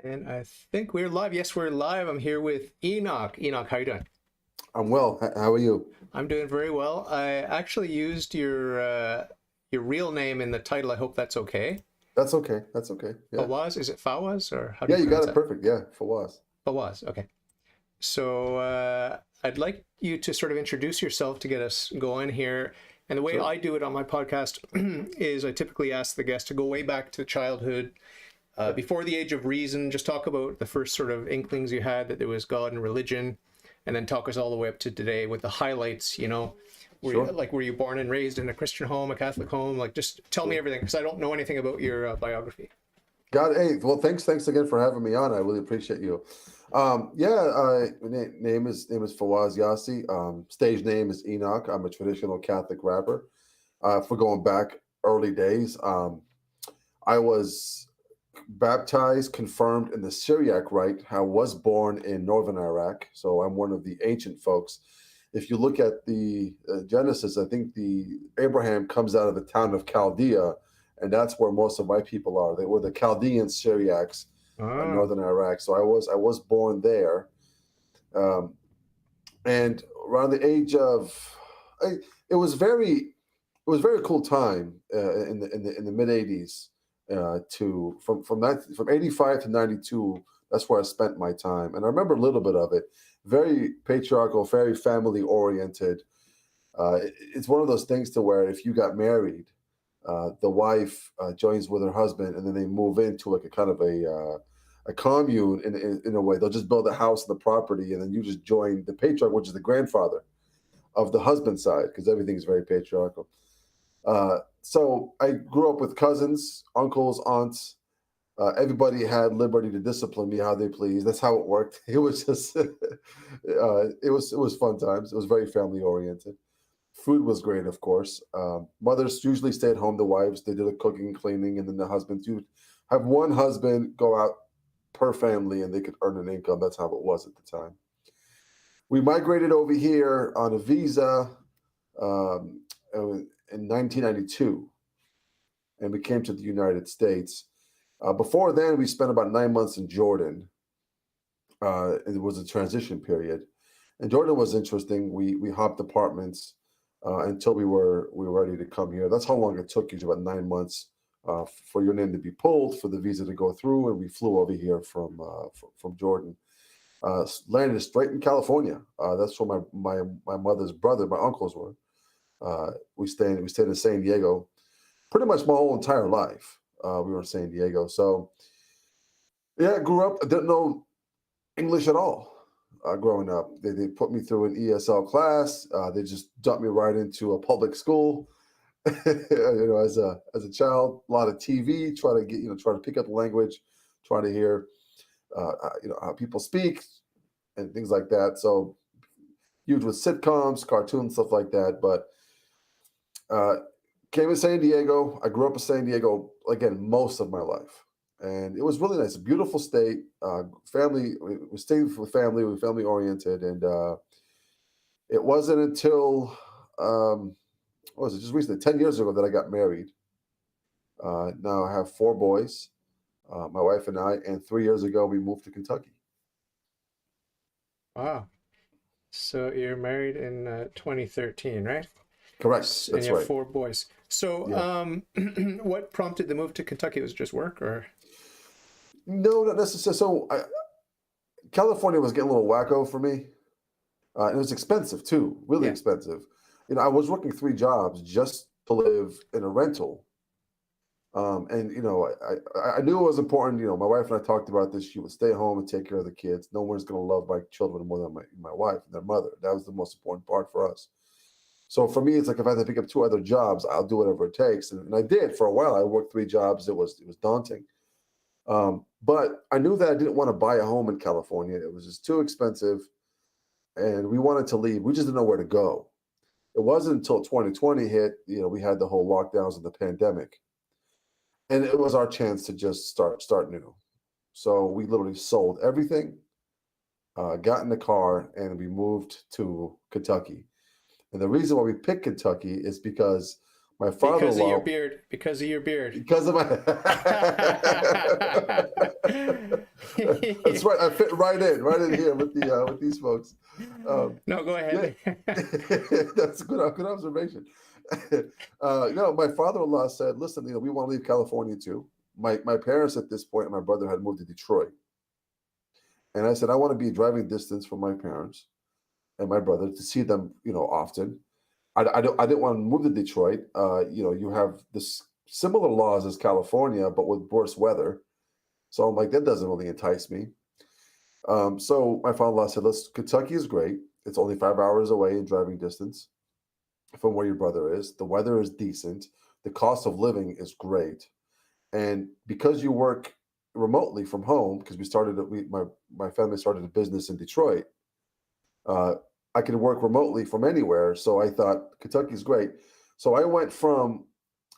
And I think we're live. Yes, we're live. I'm here with Enoch. Enoch, how you doing? I'm well. How are you? I'm doing very well. I actually used your real name in the title. I hope that's okay. That's okay. That's okay. Yeah. Fawaz? Is it Fawaz or how do Yeah, you you got pronounce it that? perfect. Yeah, Fawaz. Fawaz. Okay. So I'd like you to sort of introduce yourself to get us going here. And the way Sure. I do it on my podcast is I typically ask the guest to go way back to childhood, Yeah. before the age of reason. Just talk about the first sort of inklings you had that there was God and religion, and then talk us all the way up to today with the highlights. Sure. Were you born and raised in a Christian home, a Catholic home? Like, just tell me Sure. everything because I don't know anything about your biography. Got it. Hey, well, thanks again for having me on. I really appreciate you. Yeah, name is Fawaz Yasi. Stage name is Enoch. I'm a traditional Catholic rapper. For going back early days, I was baptized, confirmed in the Syriac rite. I was born in northern Iraq, so I'm one of the ancient folks. If you look at the Genesis, I think the Abraham comes out of the town of Chaldea, and that's where most of my people are. They were the Chaldean Syriacs, Oh, northern Iraq. So I was born there, um, and around the age of, I, it was very cool time in the mid '80s to from '85 to '92. That's where I spent my time, and I remember a little bit of it. Very patriarchal, very family oriented. It's one of those things to where if you got married, the wife joins with her husband, and then they move into like a kind of a commune in a way. They'll just build a house and the property, and then you just join the patriarch, which is the grandfather of the husband side, because everything is very patriarchal. So I grew up with cousins, uncles, aunts. Everybody had liberty to discipline me how they please. That's how it worked. It was just, it was fun times. It was very family oriented. Food was great, of course. Mothers usually stayed home. The wives they did the cooking and cleaning, and then the husbands you have one husband go out per family, and they could earn an income. That's how it was at the time. We migrated over here on a visa um, in 1992, and we came to the United States. Before then, we spent about 9 months in Jordan. It was a transition period, and Jordan was interesting. We hopped apartments until we were ready to come here. That's how long it took. Usually about 9 months for your name to be pulled, for the visa to go through, and we flew over here from Jordan. Landed straight in California. That's where my mother's brother, my uncles were. We stayed in San Diego pretty much my whole entire life. We were in San Diego, so yeah, I grew up. I didn't know English at all growing up. They put me through an ESL class. They just dumped me right into a public school. As a child, a lot of TV, try to pick up the language, try to hear how people speak and things like that. So huge with sitcoms, cartoons, stuff like that. But uh, came in San Diego. I grew up in San Diego again most of my life, and it was really nice. A beautiful state. Family. We stayed with family. We were family oriented, and it wasn't until what was it just recently, 10 years ago, that I got married. Now I have four boys, my wife and I, and 3 years ago we moved to Kentucky. wow. So you're married in 2013, right? Correct. And you That's have right. four boys. So, Yeah. what prompted the move to Kentucky? Was it just work, or? No, not necessarily. California was getting a little wacko for me. It was expensive too, really Yeah. expensive. I was working three jobs just to live in a rental. And I knew it was important. My wife and I talked about this. She would stay home and take care of the kids. No one's going to love my children more than my wife and their mother. That was the most important part for us. So for me, it's like if I had to pick up two other jobs, I'll do whatever it takes. And I did for a while. I worked three jobs. It was daunting. But I knew that I didn't want to buy a home in California. It was just too expensive, and we wanted to leave. We just didn't know where to go. It wasn't until 2020 hit. We had the whole lockdowns and the pandemic, and it was our chance to just start new. So we literally sold everything, got in the car, and we moved to Kentucky. And the reason why we picked Kentucky is because My Because of your father-in-law, beard. Because of your beard. because of my that's right. I fit right in here with these folks. No, go Yeah, ahead. that's a good observation. No, my father-in-law said, "Listen, we want to leave California too." My parents at this point, my brother had moved to Detroit, and I said, "I want to be driving distance from my parents and my brother to see them, often." I didn't want to move to Detroit. You have this similar laws as California, but with worse weather. So I'm like, that doesn't really entice me. So my father-in-law said, Kentucky is great. It's only 5 hours away in driving distance from where your brother is. The weather is decent. The cost of living is great. And because you work remotely from home, because my family started a business in Detroit, uh, I could work remotely from anywhere. So I thought Kentucky's great. So I went from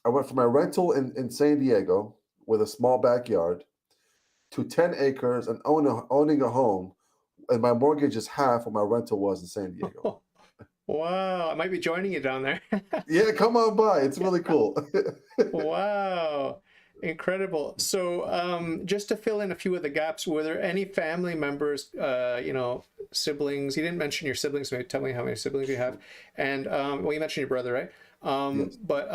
my rental in San Diego with a small backyard to 10 acres and owning a home, and my mortgage is half what my rental was in San Diego. Wow, I might be joining you down there. Yeah, come on by. It's really cool. Wow, incredible. So, just to fill in a few of the gaps, were there any family members, siblings? You didn't mention your siblings. Maybe tell me how many siblings you have. And well, you mentioned your brother, right? Yes. But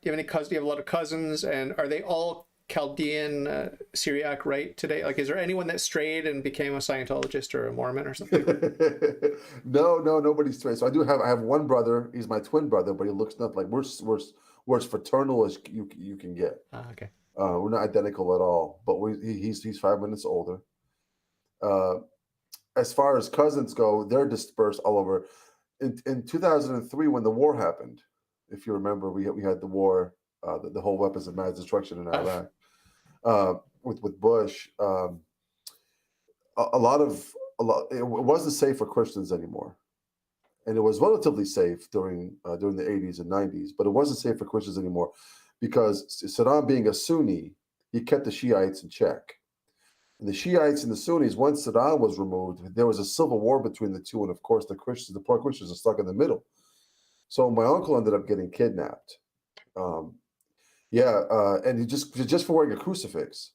do you have any cousins? Do you have a lot of cousins? And are they all Chaldean, Syriac, right today? Like, is there anyone that strayed and became a Scientologist or a Mormon or something? No, no, nobody's straight. So I have one brother. He's my twin brother, but he looks nothing like we're as fraternal as you can get. Ah, okay. We're not identical at all, but he's 5 minutes older. Uh, as far as cousins go, they're dispersed all over. In 2003, when the war happened, if you remember, we had the war, the whole weapons of mass destruction in Iraq, with Bush. It wasn't safe for Christians anymore, and it was relatively safe during the 80s and 90s, but it wasn't safe for Christians anymore because Saddam, being a Sunni, he kept the Shiites in check. And the Shiites and the Sunnis, once Saddam was removed, there was a civil war between the two, and of course the poor Christians are stuck in the middle. So my uncle ended up getting kidnapped. Um, yeah, and he just for wearing a crucifix.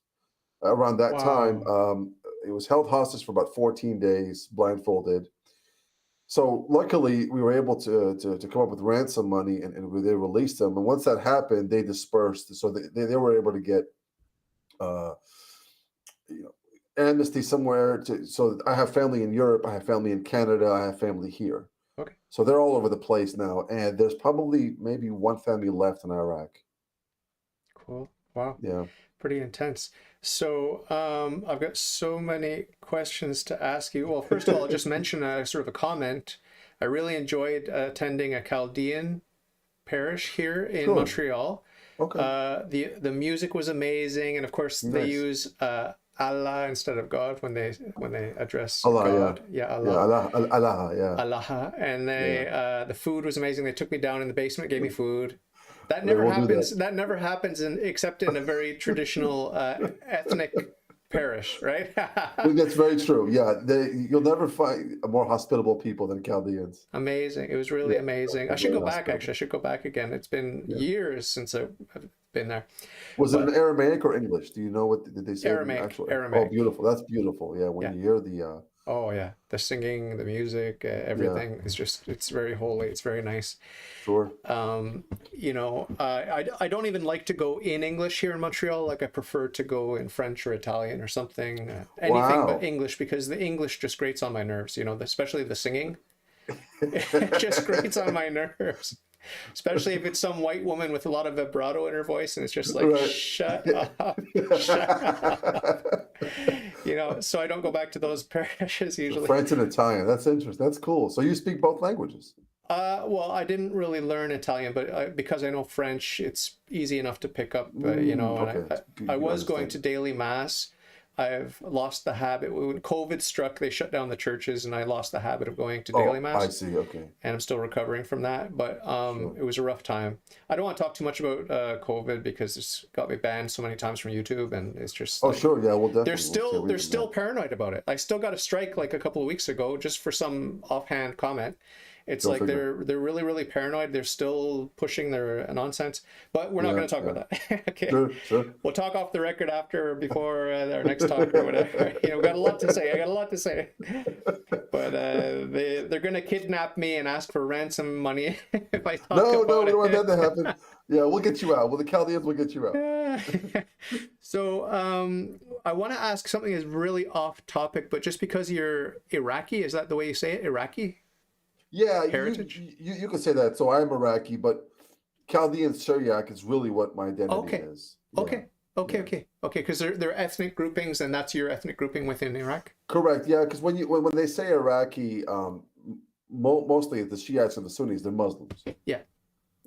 Around that time, Wow. it was held hostage for about 14 days, blindfolded. So luckily, we were able to come up with ransom money, and they released them. And once that happened, they dispersed. So they were able to get uh, you know amnesty somewhere. So I have family in Europe, I have family in Canada, I have family here. Okay. So they're all over the place now, and there's probably maybe one family left in Iraq. Cool. Wow. Yeah. Pretty intense. So I've got so many questions to ask you. Well, first of all, I'll just mention sort of a comment. I really enjoyed attending a Chaldean parish here in Sure. Montreal. Okay. The music was amazing, and of course they Nice. use Allah instead of God when they address Allah, yeah. God. Yeah, Yeah, Allah. Allah, yeah. Allah. And Yeah. the food was amazing. They took me down in the basement, gave me food. That They never will do happens. that. That never happens except in a very traditional ethnic parish, right? That's very true. Yeah, you'll never find more hospitable people than Chaldeans. Amazing. It was really Yeah, amazing. I they're should very go back, hospitable. actually. I should go back again. It's been Yeah. years since I've been there. Was it in But Aramaic or English? Do you know what did they say in the Aramaic, actual? Oh, Aramaic. beautiful. That's beautiful. Yeah, when Yeah. you hear the Oh, yeah. The singing, the music, yeah, everything is just, it's very holy. It's very nice. sure. I don't even like to go in English here in Montreal. Like I prefer to go in French or Italian or something, anything but Wow. English, because the English just grates on my nerves, especially the singing. It just grates on my nerves. Especially if it's some white woman with a lot of vibrato in her voice and it's just like, Right. shut up, shut up. So I don't go back to those parishes usually. French and Italian. That's interesting. That's cool. So you speak both languages. Well, I didn't really learn Italian, but because I know French, it's easy enough to pick up, and Okay. I You was going understand. to daily mass. I've lost the habit. When COVID struck, they shut down the churches, and I lost the habit of going to daily Oh, I mass, see. Okay. and I'm still recovering from that. But Sure. it was a rough time. I don't want to talk too much about COVID because it's got me banned so many times from YouTube, and it's just Oh, like sure. Yeah, we'll definitely. they're still paranoid about it. I still got a strike like a couple of weeks ago just for some offhand comment. It's Go like figure. they're really, really paranoid. They're still pushing their nonsense, but we're not Yeah, going to talk yeah. about that. Okay, Sure, sure. we'll talk off the record after or before our next talk or whatever. Got a lot to say. I got a lot to say, but they're going to kidnap me and ask for ransom money if I talk No, no, about we don't want that it. to happen. Yeah, we'll get you out. Well, the Chaldeans will get you out. So I want to ask something that's really off topic, but just because you're Iraqi, is that the way you say it? Iraqi Yeah, heritage? you can say that. So I'm Iraqi, but Chaldean Syriac is really what my identity Okay, is. Yeah, okay, okay, yeah. okay, okay. Because they're ethnic groupings, and that's your ethnic grouping within Iraq. Correct. Yeah, because when they say Iraqi, mostly the Shiites and the Sunnis, they're Muslims. Yeah.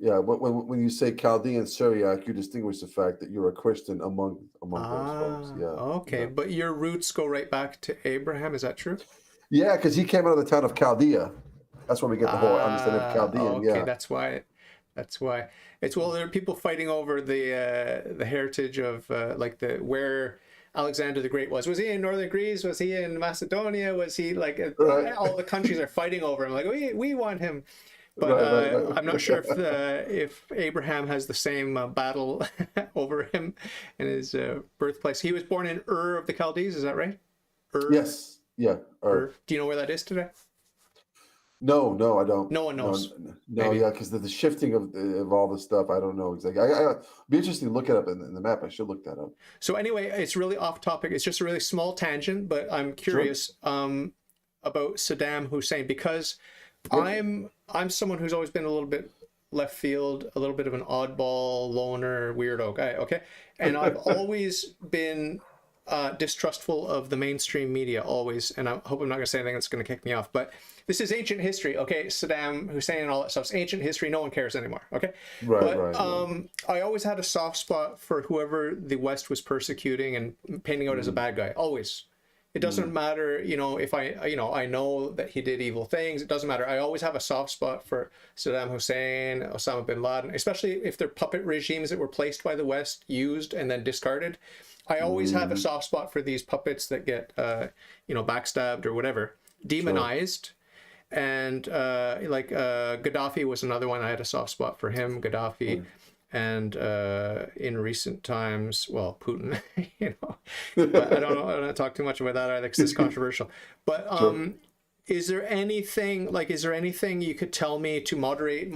Yeah, but when you say Chaldean Syriac, you distinguish the fact that you're a Christian among those folks. Ah, Yeah, okay. yeah, But your roots go right back to Abraham. Is that true? yeah. Because he came out of the town of Chaldea. That's where we get the whole understanding of Ah, Chaldean. okay. Yeah, That's why. That's why. It's well, there are people fighting over the heritage of like the where Alexander the Great was. Was he in Northern Greece? Was he in Macedonia? Was he like right, all the countries are fighting over him? Like we want him, but right. I'm not sure if Abraham has the same battle over him in his birthplace. He was born in Ur of the Chaldees. Is that right? Ur, Yes, yeah. Or Ur. Do you know where that is today? no, no, I don't. No one No, knows. no, Maybe. yeah, because the shifting of all this stuff, I don't know exactly. I'd be interested to look it up in the map. I should look that up. So anyway, it's really off topic. It's just a really small tangent, but I'm Sure. curious about Saddam Hussein because Yep. I'm someone who's always been a little bit left field, a little bit of an oddball, loner, weirdo guy. Okay, and I've always been distrustful of the mainstream media, always. And I hope I'm not going to say anything that's going to kick me off, but this is ancient history. Okay, Saddam Hussein and all that stuff's ancient history. No one cares anymore. Okay, Right, but right, right. I always had a soft spot for whoever the West was persecuting and painting out as a Mm, bad guy. Always. It doesn't mm, matter, if I know that he did evil things. It doesn't matter. I always have a soft spot for Saddam Hussein, Osama bin Laden, especially if they're puppet regimes that were placed by the West, used, and then discarded. I always have a mhm. soft spot for these puppets that get, backstabbed or whatever, Sure. demonized. And Gaddafi was another one. I had a soft spot for him, Gaddafi. Right. And in recent times, well, Putin, but I don't know. I don't want to talk too much about that either because it's controversial. But Sure. is there anything you could tell me to moderate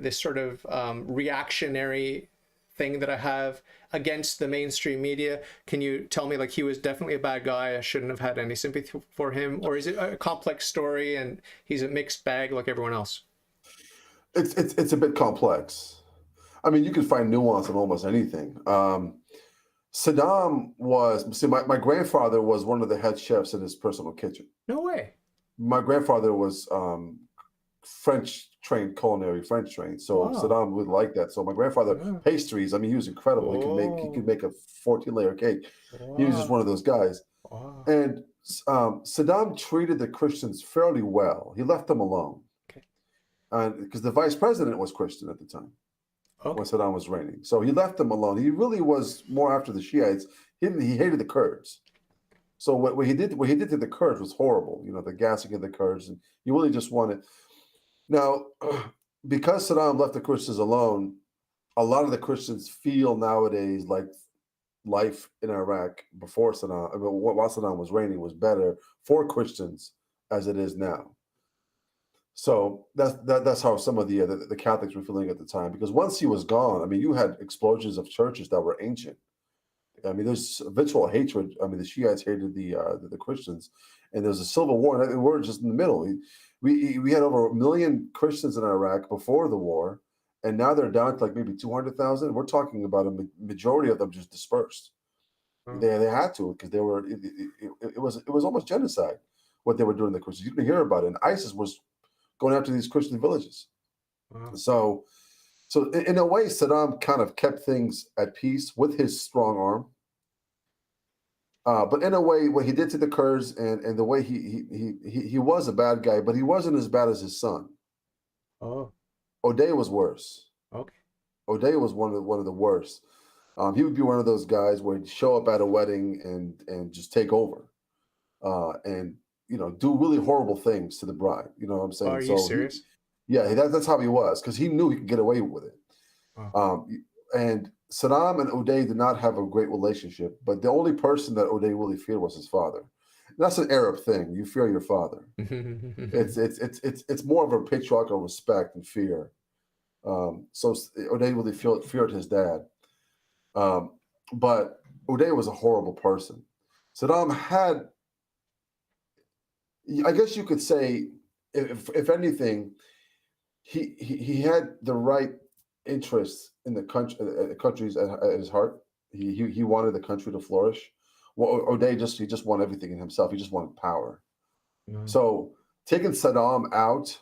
this sort of reactionary thing that I have against the mainstream media? Can you tell me like he was definitely a bad guy? I shouldn't have had any sympathy for him, or is it a complex story and he's a mixed bag like everyone else? It's a bit complex. I mean, you can find nuance in almost anything. Saddam was, see, my grandfather was one of the head chefs in his personal kitchen. No way. My grandfather was French trained, culinary French trained. So Wow. Saddam would like that. So my grandfather, Wow. pastries, I mean, he was incredible. He could Oh. make a 14-layer cake. He was just Wow. one of those guys. Wow. And Saddam treated the Christians fairly well. He left them alone. Okay. And because the vice president was Christian at the time when Okay. Saddam was reigning. So he left them alone. He really was more after the Shiites. He hated the Kurds. So what he did to the Kurds was horrible. The gassing of the Kurds, and he really just wanted. Now, because Saddam left the Christians alone, a lot of the Christians feel nowadays like life in Iraq before Saddam, I mean, while Saddam was reigning, was better for Christians as it is now. So that's how some of the Catholics were feeling at the time. Because once he was gone, I mean, you had explosions of churches that were ancient. I mean, there's eventual hatred. I mean, the Shiites hated the Christians, and there's a civil war, and we're just in the middle. We had over 1 million Christians in Iraq before the war, and now they're down to like maybe 200,000. We're talking about a majority of them just dispersed. Wow. They had to because they were it was almost genocide what they were doing to the Christians. You didn't hear about it. And ISIS was going after these Christian villages. Wow. So in a way, Saddam kind of kept things at peace with his strong arm. But in a way, what he did to the Kurds and the way he was a bad guy, but he wasn't as bad as his son. Oh. O'Day was worse. Okay. O'Day was one of the worst. He would be one of those guys where he'd show up at a wedding and just take over, and do really horrible things to the bride. You know what I'm saying? Are you So serious? Yeah, that's how he was because he knew he could get away with it. Wow. And Saddam and Uday did not have a great relationship, but the only person that Uday really feared was his father. And that's an Arab thing. You fear your father. It's more of a patriarchal respect and fear. So Uday really feared his dad. But Uday was a horrible person. Saddam had, I guess you could say, if anything, he had the right interests in the country, countries at his heart. He wanted the country to flourish. Well, O'Day he just wanted everything in himself. He just wanted power. No. So taking Saddam out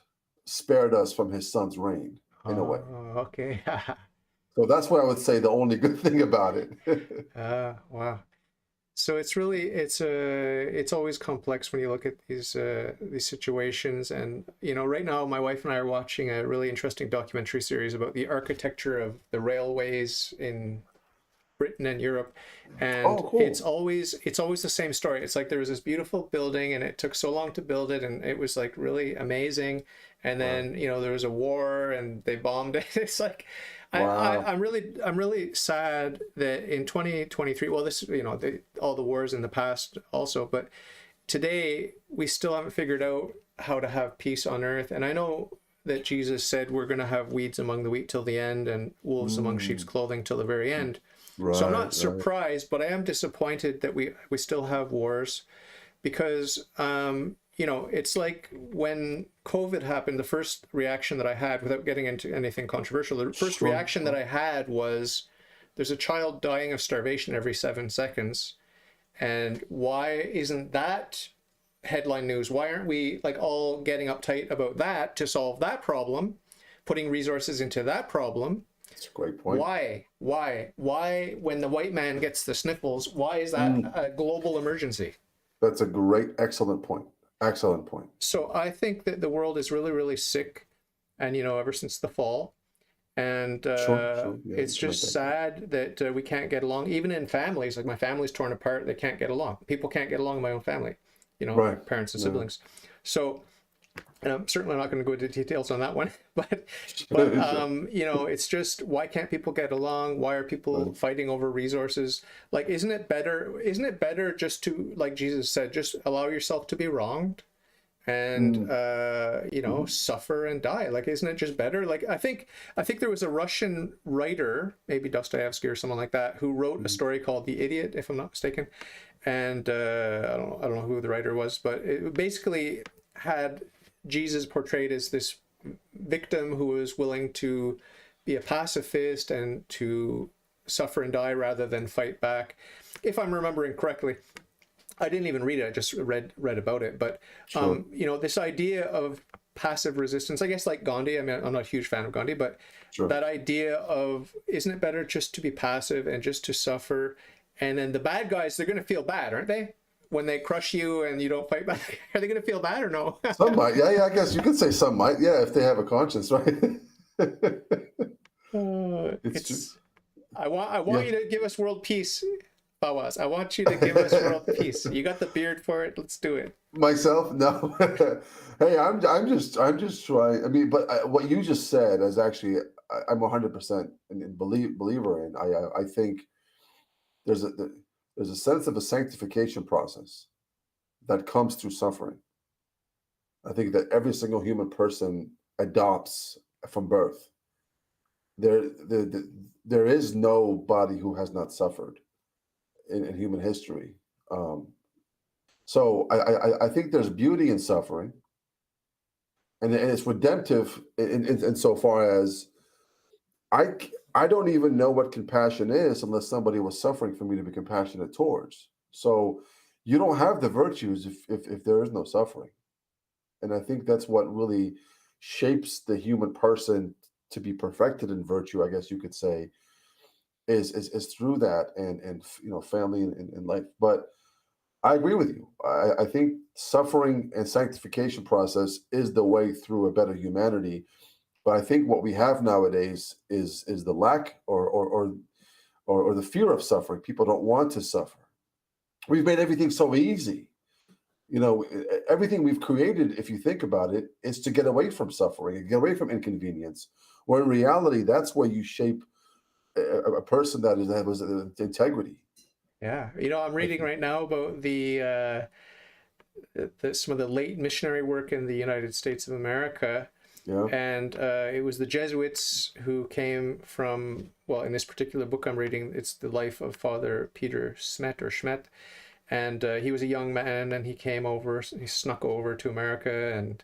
spared us from his son's reign in a way. Okay. So that's what I would say the only good thing about it. Wow. So it's really it's always complex when you look at these situations. And right now my wife and I are watching a really interesting documentary series about the architecture of the railways in Britain and Europe, and Oh, cool. it's always the same story. It's like there was this beautiful building and it took so long to build it and it was like really amazing, and Wow. then there was a war and they bombed it. It's like Wow. I'm really sad that in 2023, well, this all the wars in the past also, but today we still haven't figured out how to have peace on earth. And I know that Jesus said we're going to have weeds among the wheat till the end and wolves among sheep's Mm, clothing till the very end. So I'm right, not right. surprised, but I am disappointed that we still have wars, because it's like when COVID happened, the first reaction that I had, without getting into anything controversial, the first Sure, reaction that sure. I had was, there's a child dying of starvation every 7 seconds, and why isn't that headline news? Why aren't we like all getting uptight about that to solve that problem, putting resources into that problem? That's a great point. Why, when the white man gets the sniffles, why is that Mm, a global emergency? that's a great, excellent point. Excellent point. So I think that the world is really, really sick, and ever since the fall, and Sure, sure. Yeah, you it's can make just that case. sad that we can't get along, even in families. Like my family's torn apart; they can't get along. People can't get along in my own family, Right. parents and Yeah. siblings. So, and I'm certainly not going to go into details on that one, but Sure. it's just, why can't people get along? Why are people Right. fighting over resources? Like, isn't it better just to, like Jesus said, just allow yourself to be wronged and Mm, mhm. suffer and die? Like, isn't it just better? Like, I think there was a Russian writer, maybe Dostoevsky or someone like that, who wrote a Mhm. story called The Idiot, if I'm not mistaken. And I don't know who the writer was, but it basically had Jesus portrayed as this victim who was willing to be a pacifist and to suffer and die rather than fight back, if I'm remembering correctly. I didn't even read it. I just read about it. But Sure. this idea of passive resistance, I guess, like Gandhi. I mean, I'm not a huge fan of Gandhi, but Sure. that idea of, isn't it better just to be passive and just to suffer? And then the bad guys, they're going to feel bad, aren't they? When they crush you and you don't fight back, are they going to feel bad or no? Some might. Yeah, yeah. I guess you could say some might. Yeah, if they have a conscience, right? It's true. It's I want Yeah. you to give us world peace, Fawaz. I want you to give us world peace. You got the beard for it. Let's do it. Myself, no. Hey, I'm just trying. I mean, but what you just said is actually I'm 100% in believer in. I think there's there's a sense of a sanctification process that comes through suffering. I think that every single human person adopts from birth. There is nobody who has not suffered in human history. Um, so I think there's beauty in suffering, and it's redemptive in so far as I don't even know what compassion is unless somebody was suffering for me to be compassionate towards. So you don't have the virtues if there is no suffering. And I think that's what really shapes the human person to be perfected in virtue, I guess you could say, is through that and family and life. But I agree with you. I think suffering and sanctification process is the way through a better humanity. But I think what we have nowadays is the lack or the fear of suffering. People don't want to suffer. We've made everything so easy. everything we've created, if you think about it, is to get away from suffering, get away from inconvenience. Where in reality, that's where you shape a person that has integrity. Yeah, I'm I reading think. right now about some of the late missionary work in the United States of America, Yeah. and it was the Jesuits who came from. Well, in this particular book I'm reading, it's the life of Father Peter Smet or Schmet, and he was a young man, and he came over. He snuck over to America, and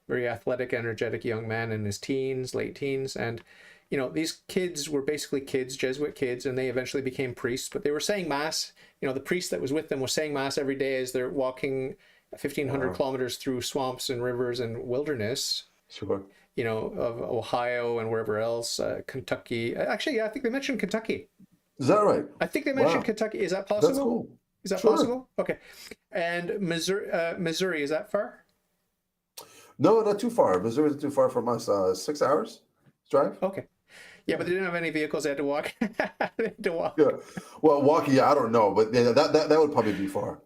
very athletic, energetic young man in his teens, late teens, and these kids were basically kids, Jesuit kids, and they eventually became priests. But they were saying mass. The priest that was with them was saying mass every day as they're walking 1,500 Wow. kilometers through swamps and rivers and wilderness. Sure. Of Ohio and wherever else, Kentucky. Actually, yeah, I think they mentioned Kentucky. Is that right? I think they mentioned Wow. Kentucky. Is that That's possible? cool. Is that Sure. possible? Okay. And Missouri, is that far? No, not too far. Missouri isn't too far from us. 6 hours drive. Okay. Yeah, but they didn't have any vehicles. They had to walk. They had to walk. Yeah. Well, walking, I don't know, but yeah, that would probably be far.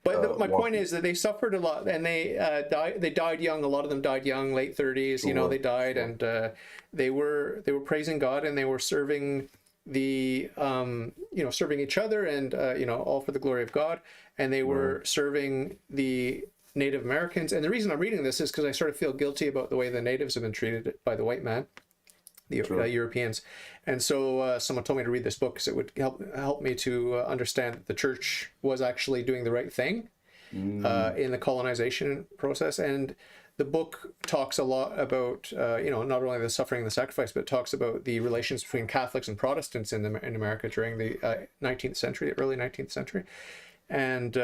But my point Walking. is that they suffered a lot, and they died. They died young. A lot of them died young, late 30s. Sure, They died, sure. and they were praising God, and they were serving the serving each other, and all for the glory of God. And they were serving the Native Americans. And the reason I'm reading this is because I sort of feel guilty about the way the natives have been treated by the white man, the Europeans. And so someone told me to read this book because it would help me to understand that the church was actually doing the right thing in the colonization process. And the book talks a lot about, not only the suffering and the sacrifice, but it talks about the relations between Catholics and Protestants in America during the 19th century, early 19th century. And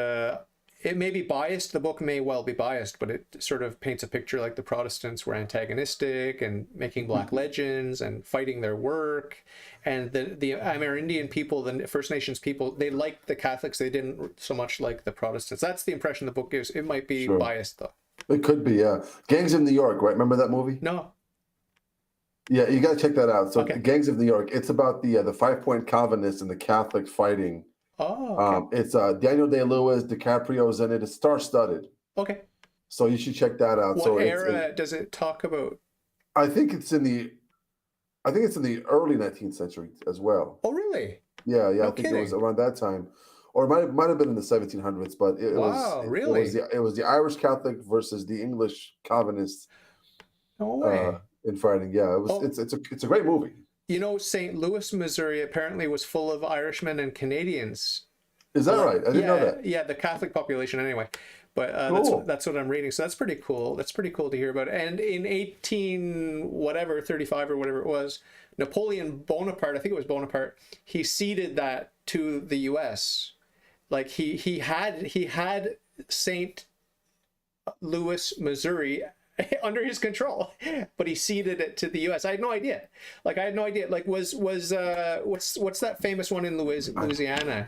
it may be biased. The book may well be biased, but it sort of paints a picture like the Protestants were antagonistic and making black legends and fighting their work. And the Amerindian people, the First Nations people, they liked the Catholics. They didn't so much like the Protestants. That's the impression the book gives. It might be biased, though. It could be, yeah. Gangs of New York, right? Remember that movie? No. Yeah, you got to check that out. So, Okay. Gangs of New York. It's about the 5-point Calvinists and the Catholics fighting. Oh, okay. It's Daniel Day-Lewis, DiCaprio's in it. It's star-studded. Okay. So you should check that out. What era does it talk about? I think it's in the early 19th century as well. Oh, really? Yeah, No I think kidding. it was around that time, or it might have been in the 1700s. But it was really? It was the Irish Catholic versus the English Calvinists. No way. In fighting. Yeah, it was. It's a great movie. St. Louis, Missouri apparently was full of Irishmen and Canadians. Is that right? I didn't know that. Yeah, the Catholic population anyway. But Cool. that's what I'm reading. So that's pretty cool. That's pretty cool to hear about. And in 35 or whatever it was, Napoleon Bonaparte, I think it was Bonaparte, he ceded that to the U.S. Like he had St. Louis, Missouri under his control, but he ceded it to the U.S. I had no idea. Like was what's that famous one in Louisiana?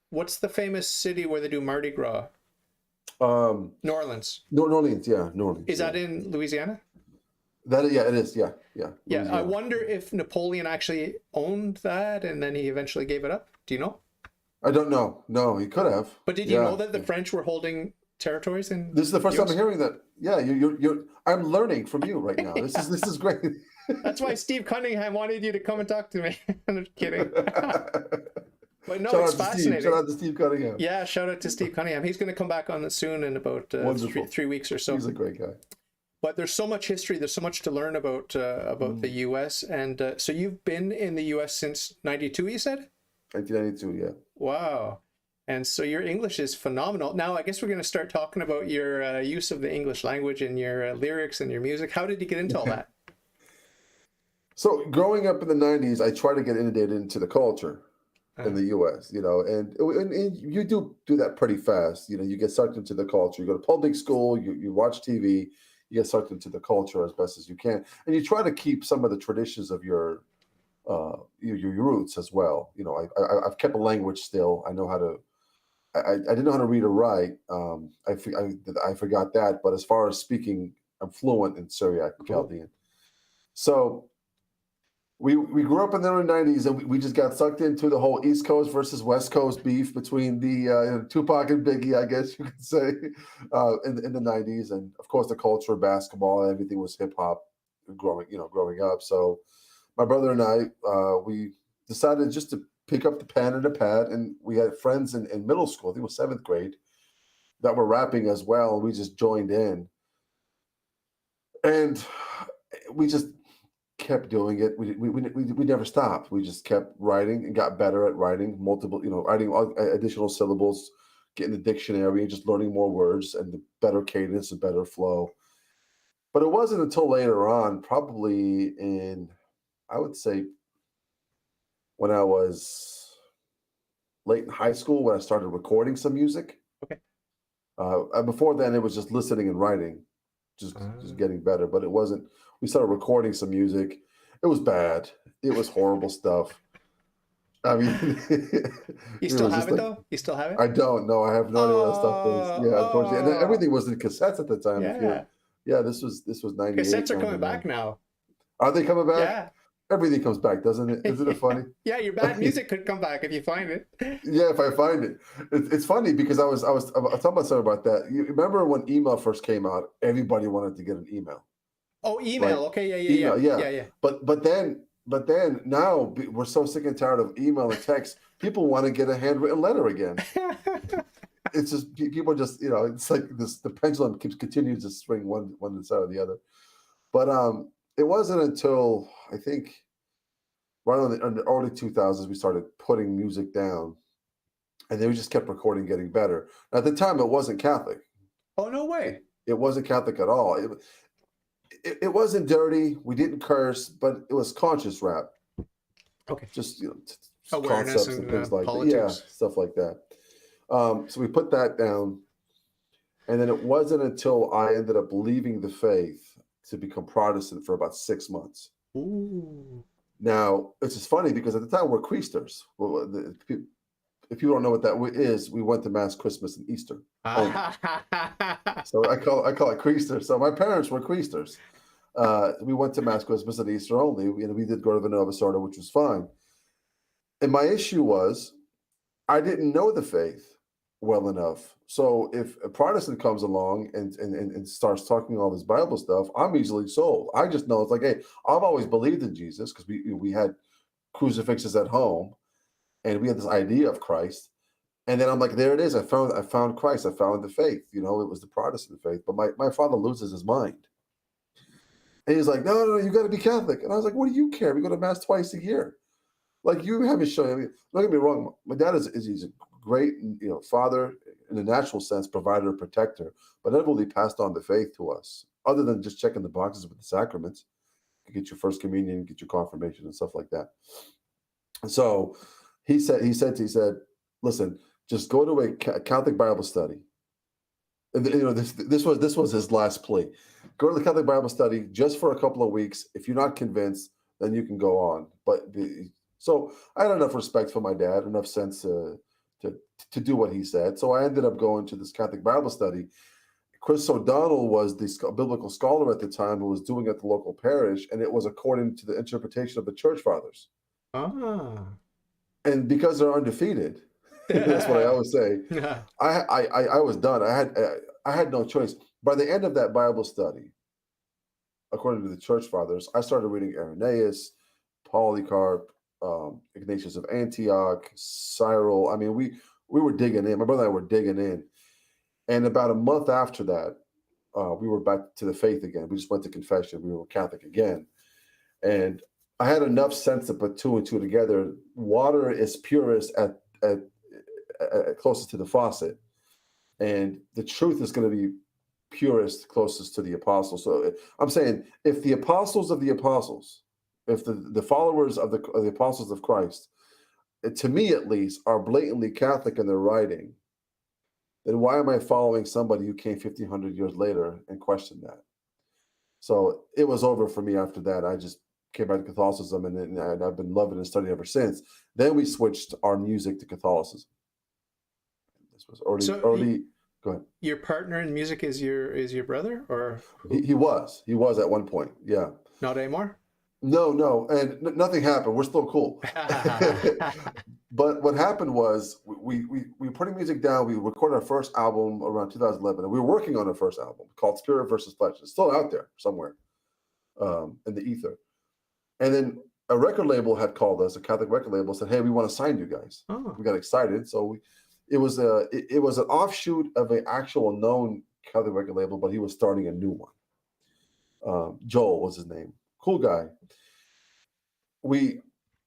What's the famous city where they do Mardi Gras? New Orleans. New Orleans, yeah, New Orleans. Is that in Louisiana? It is, yeah. Yeah, Louisiana. I wonder if Napoleon actually owned that and then he eventually gave it up. Do you know? I don't know. No, he could have. But did you know that the French were holding territories in? This is the first time I'm hearing that. Yeah, you're. I'm learning from you right now. This is great. That's why Steve Cunningham wanted you to come and talk to me. I'm just kidding. But no, it's fascinating. Shout out to Steve Cunningham. Yeah, shout out to Steve Cunningham. He's going to come back on soon in about 3 weeks or so. He's a great guy. But there's so much history. There's so much to learn about the U.S. And so you've been in the U.S. since '92, you said? 1992, yeah. Wow. And so your English is phenomenal. Now, I guess we're going to start talking about your use of the English language and your lyrics and your music. How did you get into all that? So growing up in the 90s, I tried to get inundated into the culture in the U.S., and you do that pretty fast. You get sucked into the culture. You go to public school, you watch TV, you get sucked into the culture as best as you can. And you try to keep some of the traditions of your roots as well. I've kept a language still. I know how to, I didn't know how to read or write. I forgot that. But as far as speaking, I'm fluent in Syriac and Chaldean. So we grew up in the early '90s, and we just got sucked into the whole East Coast versus West Coast beef between the Tupac and Biggie, I guess you could say, in the '90s, and of course the culture of basketball, everything was hip hop, growing up. So my brother and I, we decided just to pick up the pen and a pad, and we had friends in middle school, I think it was seventh grade, that were rapping as well, and we just joined in, and we just kept doing it. We never stopped. We just kept writing and got better at writing multiple, writing additional syllables, getting the dictionary, and just learning more words and the better cadence and better flow. But it wasn't until later on, probably I would say, when I was late in high school, when I started recording some music. Okay. And before then, it was just listening and writing, just getting better. But it wasn't. We started recording some music. It was bad. It was horrible stuff. I mean, You still have it though? You still have it? I don't know. I have no idea what that stuff is. Yeah, unfortunately, and then everything was in cassettes at the time. Yeah. This was '98. Cassettes are coming back now. Are they coming back? Yeah. Everything comes back, doesn't it? Isn't it funny? Yeah, your bad music could come back if you find it. Yeah, if I find it. It's funny because I was talking about something about that. You remember when email first came out? Everybody wanted to get an email. Oh, email. Okay, Email, yeah. But then now we're so sick and tired of email and text. People want to get a handwritten letter again. It's just people just it's like this. The pendulum continues to swing one side or the other. But it wasn't until I think right in the early 2000s we started putting music down, and then we just kept recording, getting better. At the time, it wasn't Catholic. Oh, no way. It wasn't Catholic at all. It wasn't dirty. We didn't curse, but it was conscious rap. Okay. Just awareness concepts and things like politics. that. Yeah, stuff like that. So we put that down, and then it wasn't until I ended up leaving the faith to become Protestant for about 6 months. Ooh. Now it's just funny because at the time we're Creasters. Well, if people don't know what that is, we went to Mass Christmas and Easter. So I call it Creaster. So my parents were Creasters. We went to Mass Christmas and Easter only. We did go to the Novus Ordo, which was fine. And my issue was I didn't know the faith well enough. So if a Protestant comes along and starts talking all this Bible stuff, I'm easily sold. I just know it's like, hey, I've always believed in Jesus because we had crucifixes at home, and we had this idea of Christ. And then I'm like, there it is. I found Christ. I found the faith. It was the Protestant faith. But my father loses his mind. And he's like, no, you got to be Catholic. And I was like, what do you care? We go to Mass twice a year. Like, you haven't shown me. Don't get me wrong. My dad he's a great, father in a natural sense, provider, protector, but never really passed on the faith to us, other than just checking the boxes with the sacraments. You get your first communion, get your confirmation, and stuff like that. So he said, listen, just go to a Catholic Bible study. And, this was his last plea. Go to the Catholic Bible study just for a couple of weeks. If you're not convinced, then you can go on. So I had enough respect for my dad, enough sense to do what he said. So I ended up going to this Catholic Bible study. Chris O'Donnell was the biblical scholar at the time who was doing it at the local parish, and it was according to the interpretation of the Church Fathers. Ah. And because they're undefeated, that's what I always say. I was done. I had no choice. By the end of that Bible study, according to the Church Fathers, I started reading Irenaeus, Polycarp, Ignatius of Antioch, Cyril. I mean, we were digging in. My brother and I were digging in. And about a month after that, we were back to the faith again. We just went to confession. We were Catholic again. And I had enough sense to put two and two together. Water is purest at closest to the faucet. And the truth is going to be purest, closest to the apostles. So I'm saying, if the apostles of the apostles, if the followers of the apostles of Christ, to me at least, are blatantly Catholic in their writing, then why am I following somebody who came 1,500 years later and questioned that? So it was over for me after that. I just came back to Catholicism, and I've been loving and studying ever since. Then we switched our music to Catholicism. This was early. Go ahead. Your partner in music is your brother, or he was at one point, yeah. Not anymore? No, and nothing happened. We're still cool. But what happened was we put music down. We recorded our first album around 2011, and we were working on our first album called Spirit versus Flesh. It's still out there somewhere in the ether. And then a record label had called us, a Catholic record label, said, "Hey, we want to sign you guys." Oh, We got excited, so it was an offshoot of an actual known Catholic record label, but he was starting a new one. Joel was his name, cool guy. We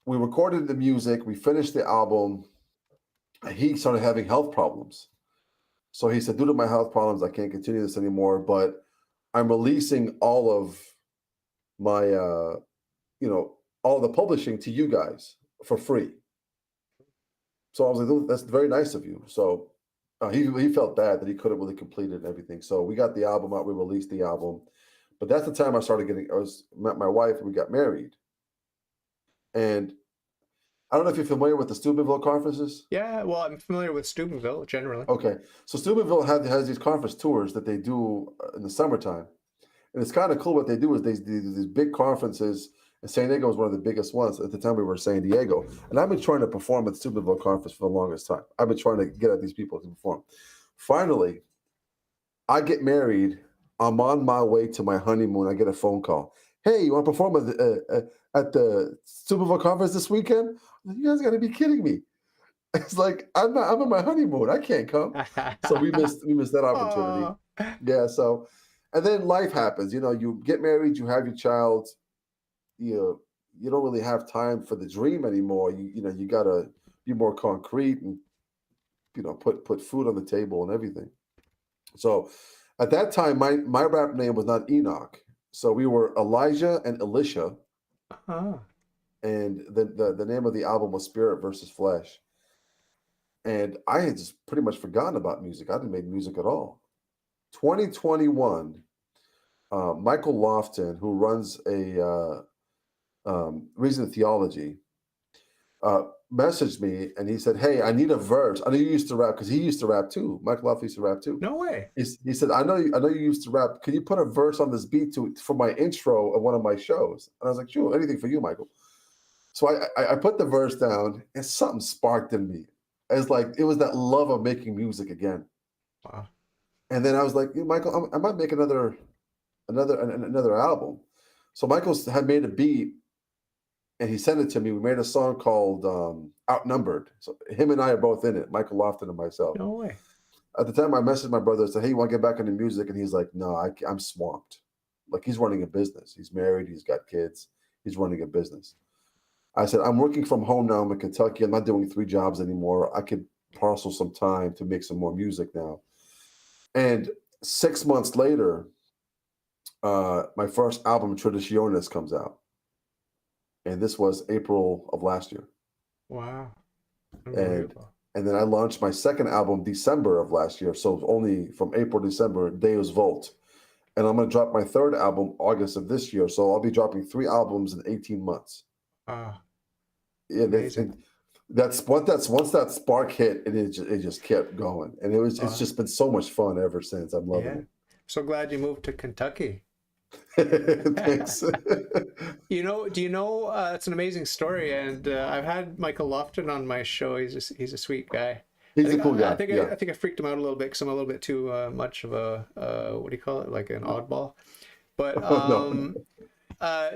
recorded the music, we finished the album. He started having health problems, so he said, "Due to my health problems, I can't continue this anymore. But I'm releasing all of my all the publishing to you guys for free." So I was like, "Oh, that's very nice of you." So he felt bad that he couldn't really complete it and everything. So we got the album out, we released the album. But that's the time I met my wife and we got married. And I don't know if you're familiar with the Steubenville conferences. yeah. Well, I'm familiar with Steubenville generally. Okay, so Steubenville has these conference tours that they do in the summertime, and it's kind of cool. What they do is they do these big conferences. And San Diego was one of the biggest ones at the time. We were in San Diego, and I've been trying to perform at the Steubenville conference for the longest time. I've been trying to get at these people to perform. Finally, I get married. I'm on my way to my honeymoon. I get a phone call. "Hey, you want to perform at the Steubenville conference this weekend?" I'm like, "You guys got to be kidding me!" It's like I'm on my honeymoon. I can't come. So we missed that opportunity. Oh, Yeah. So, and then life happens. You get married, you have your child. You don't really have time for the dream anymore. You gotta be more concrete and put food on the table and everything. So, at that time, my rap name was not Enoch. So we were Elijah and Elisha, oh. and the name of the album was Spirit versus Flesh. And I had just pretty much forgotten about music. I didn't make music at all. 2021, Michael Lofton, who runs a Reason Theology, messaged me and he said, "Hey, I need a verse. I know you used to rap," because he used to rap too. Michael Lofton used to rap too. No way. He said, I know you used to rap. Can you put a verse on this beat for my intro of one of my shows?" And I was like, "Sure, anything for you, Michael." So I put the verse down and something sparked in me. It's like it was that love of making music again. Wow. And then I was like, "Hey, Michael, I might make another album." So Michael had made a beat and he sent it to me. We made a song called Outnumbered. So him and I are both in it, Michael Lofton and myself. No way. At the time, I messaged my brother and said, "Hey, you want to get back into music?" And he's like, "No, I'm swamped." Like he's running a business. He's married. He's got kids. He's running a business. I said, "I'm working from home now. I'm in Kentucky. I'm not doing 3 jobs anymore. I could parcel some time to make some more music now." And 6 months later, my first album, Traditionis, comes out. And this was April of last year. Wow. And Unbelievable. and then I launched my second album December of last year. So only from April to December, Deus Volt. And I'm going to drop my third album August of this year. So I'll be dropping 3 albums in 18 months. Wow. Yeah, Amazing. that's once that spark hit, and it just kept going. And it's just been so much fun ever since. I'm loving Yeah. So glad you moved to Kentucky. it. Thanks. Do you know, it's an amazing story, and I've had Michael Lofton on my show. He's a sweet guy. He's a cool guy. I think Yeah. I think I freaked him out a little bit because I'm a little bit too much of a what do you call it, like an oddball. But No.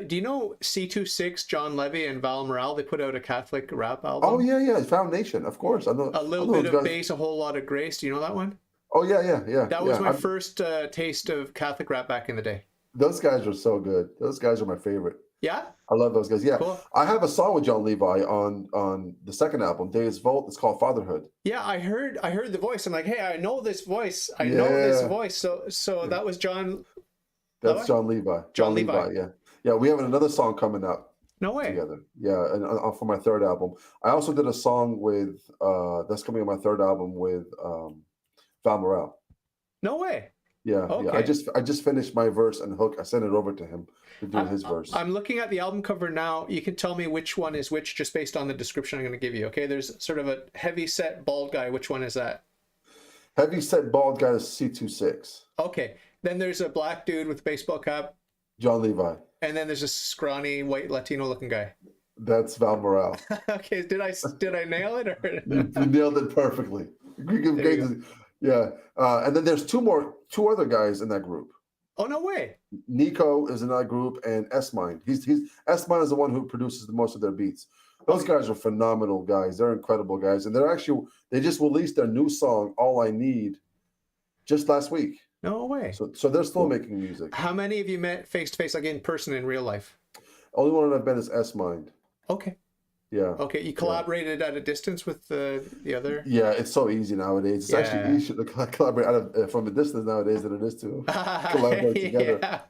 do you know C26, John Levy and Val Morale? They put out a Catholic rap album. Oh yeah, Foundation, of course. I know. A little bit of bass, a whole lot of grace. Do you know that one? Oh yeah. That was my first taste of Catholic rap back in the day. Those guys are so good. Those guys are my favorite. Yeah? I love those guys. Yeah. Cool. I have a song with John Levi on the second album, Deus Volt. It's called Fatherhood. Yeah, I heard the voice. I'm like, hey, I know this voice. I know this voice. So that was John. That's John Levi. John Levi. Yeah. Yeah. We have another song coming up. No way. Together. Yeah. And for my third album. I also did a song with that's coming on my third album with Val Morale. No way. Yeah. Okay. Yeah. I just finished my verse and hook. I sent it over to him to do his verse. I'm looking at the album cover now. You can tell me which one is which just based on the description I'm going to give you. Okay. There's sort of a heavy set bald guy. Which one is that? Heavy set bald guy is C26. Okay. Then there's a black dude with a baseball cap. John Levi. And then there's a scrawny white Latino looking guy. That's Val Morale. Okay, did I nail it You or nailed it perfectly. there you go. Yeah. And then there's two other guys in that group. Oh no way. Nico is in that group, and S Mind. He's S Mind is the one who produces the most of their beats. Those guys are phenomenal guys. They're incredible guys, and they just released their new song, "All I Need," just last week. No way. So they're still Cool. making music. How many of you met face to face, like in person in real life? Only one I've met is S Mind. Okay. Yeah. Okay. You collaborated at a distance with the other? Yeah, it's so easy nowadays. It's actually easier to collaborate from a distance nowadays than it is to collaborate together.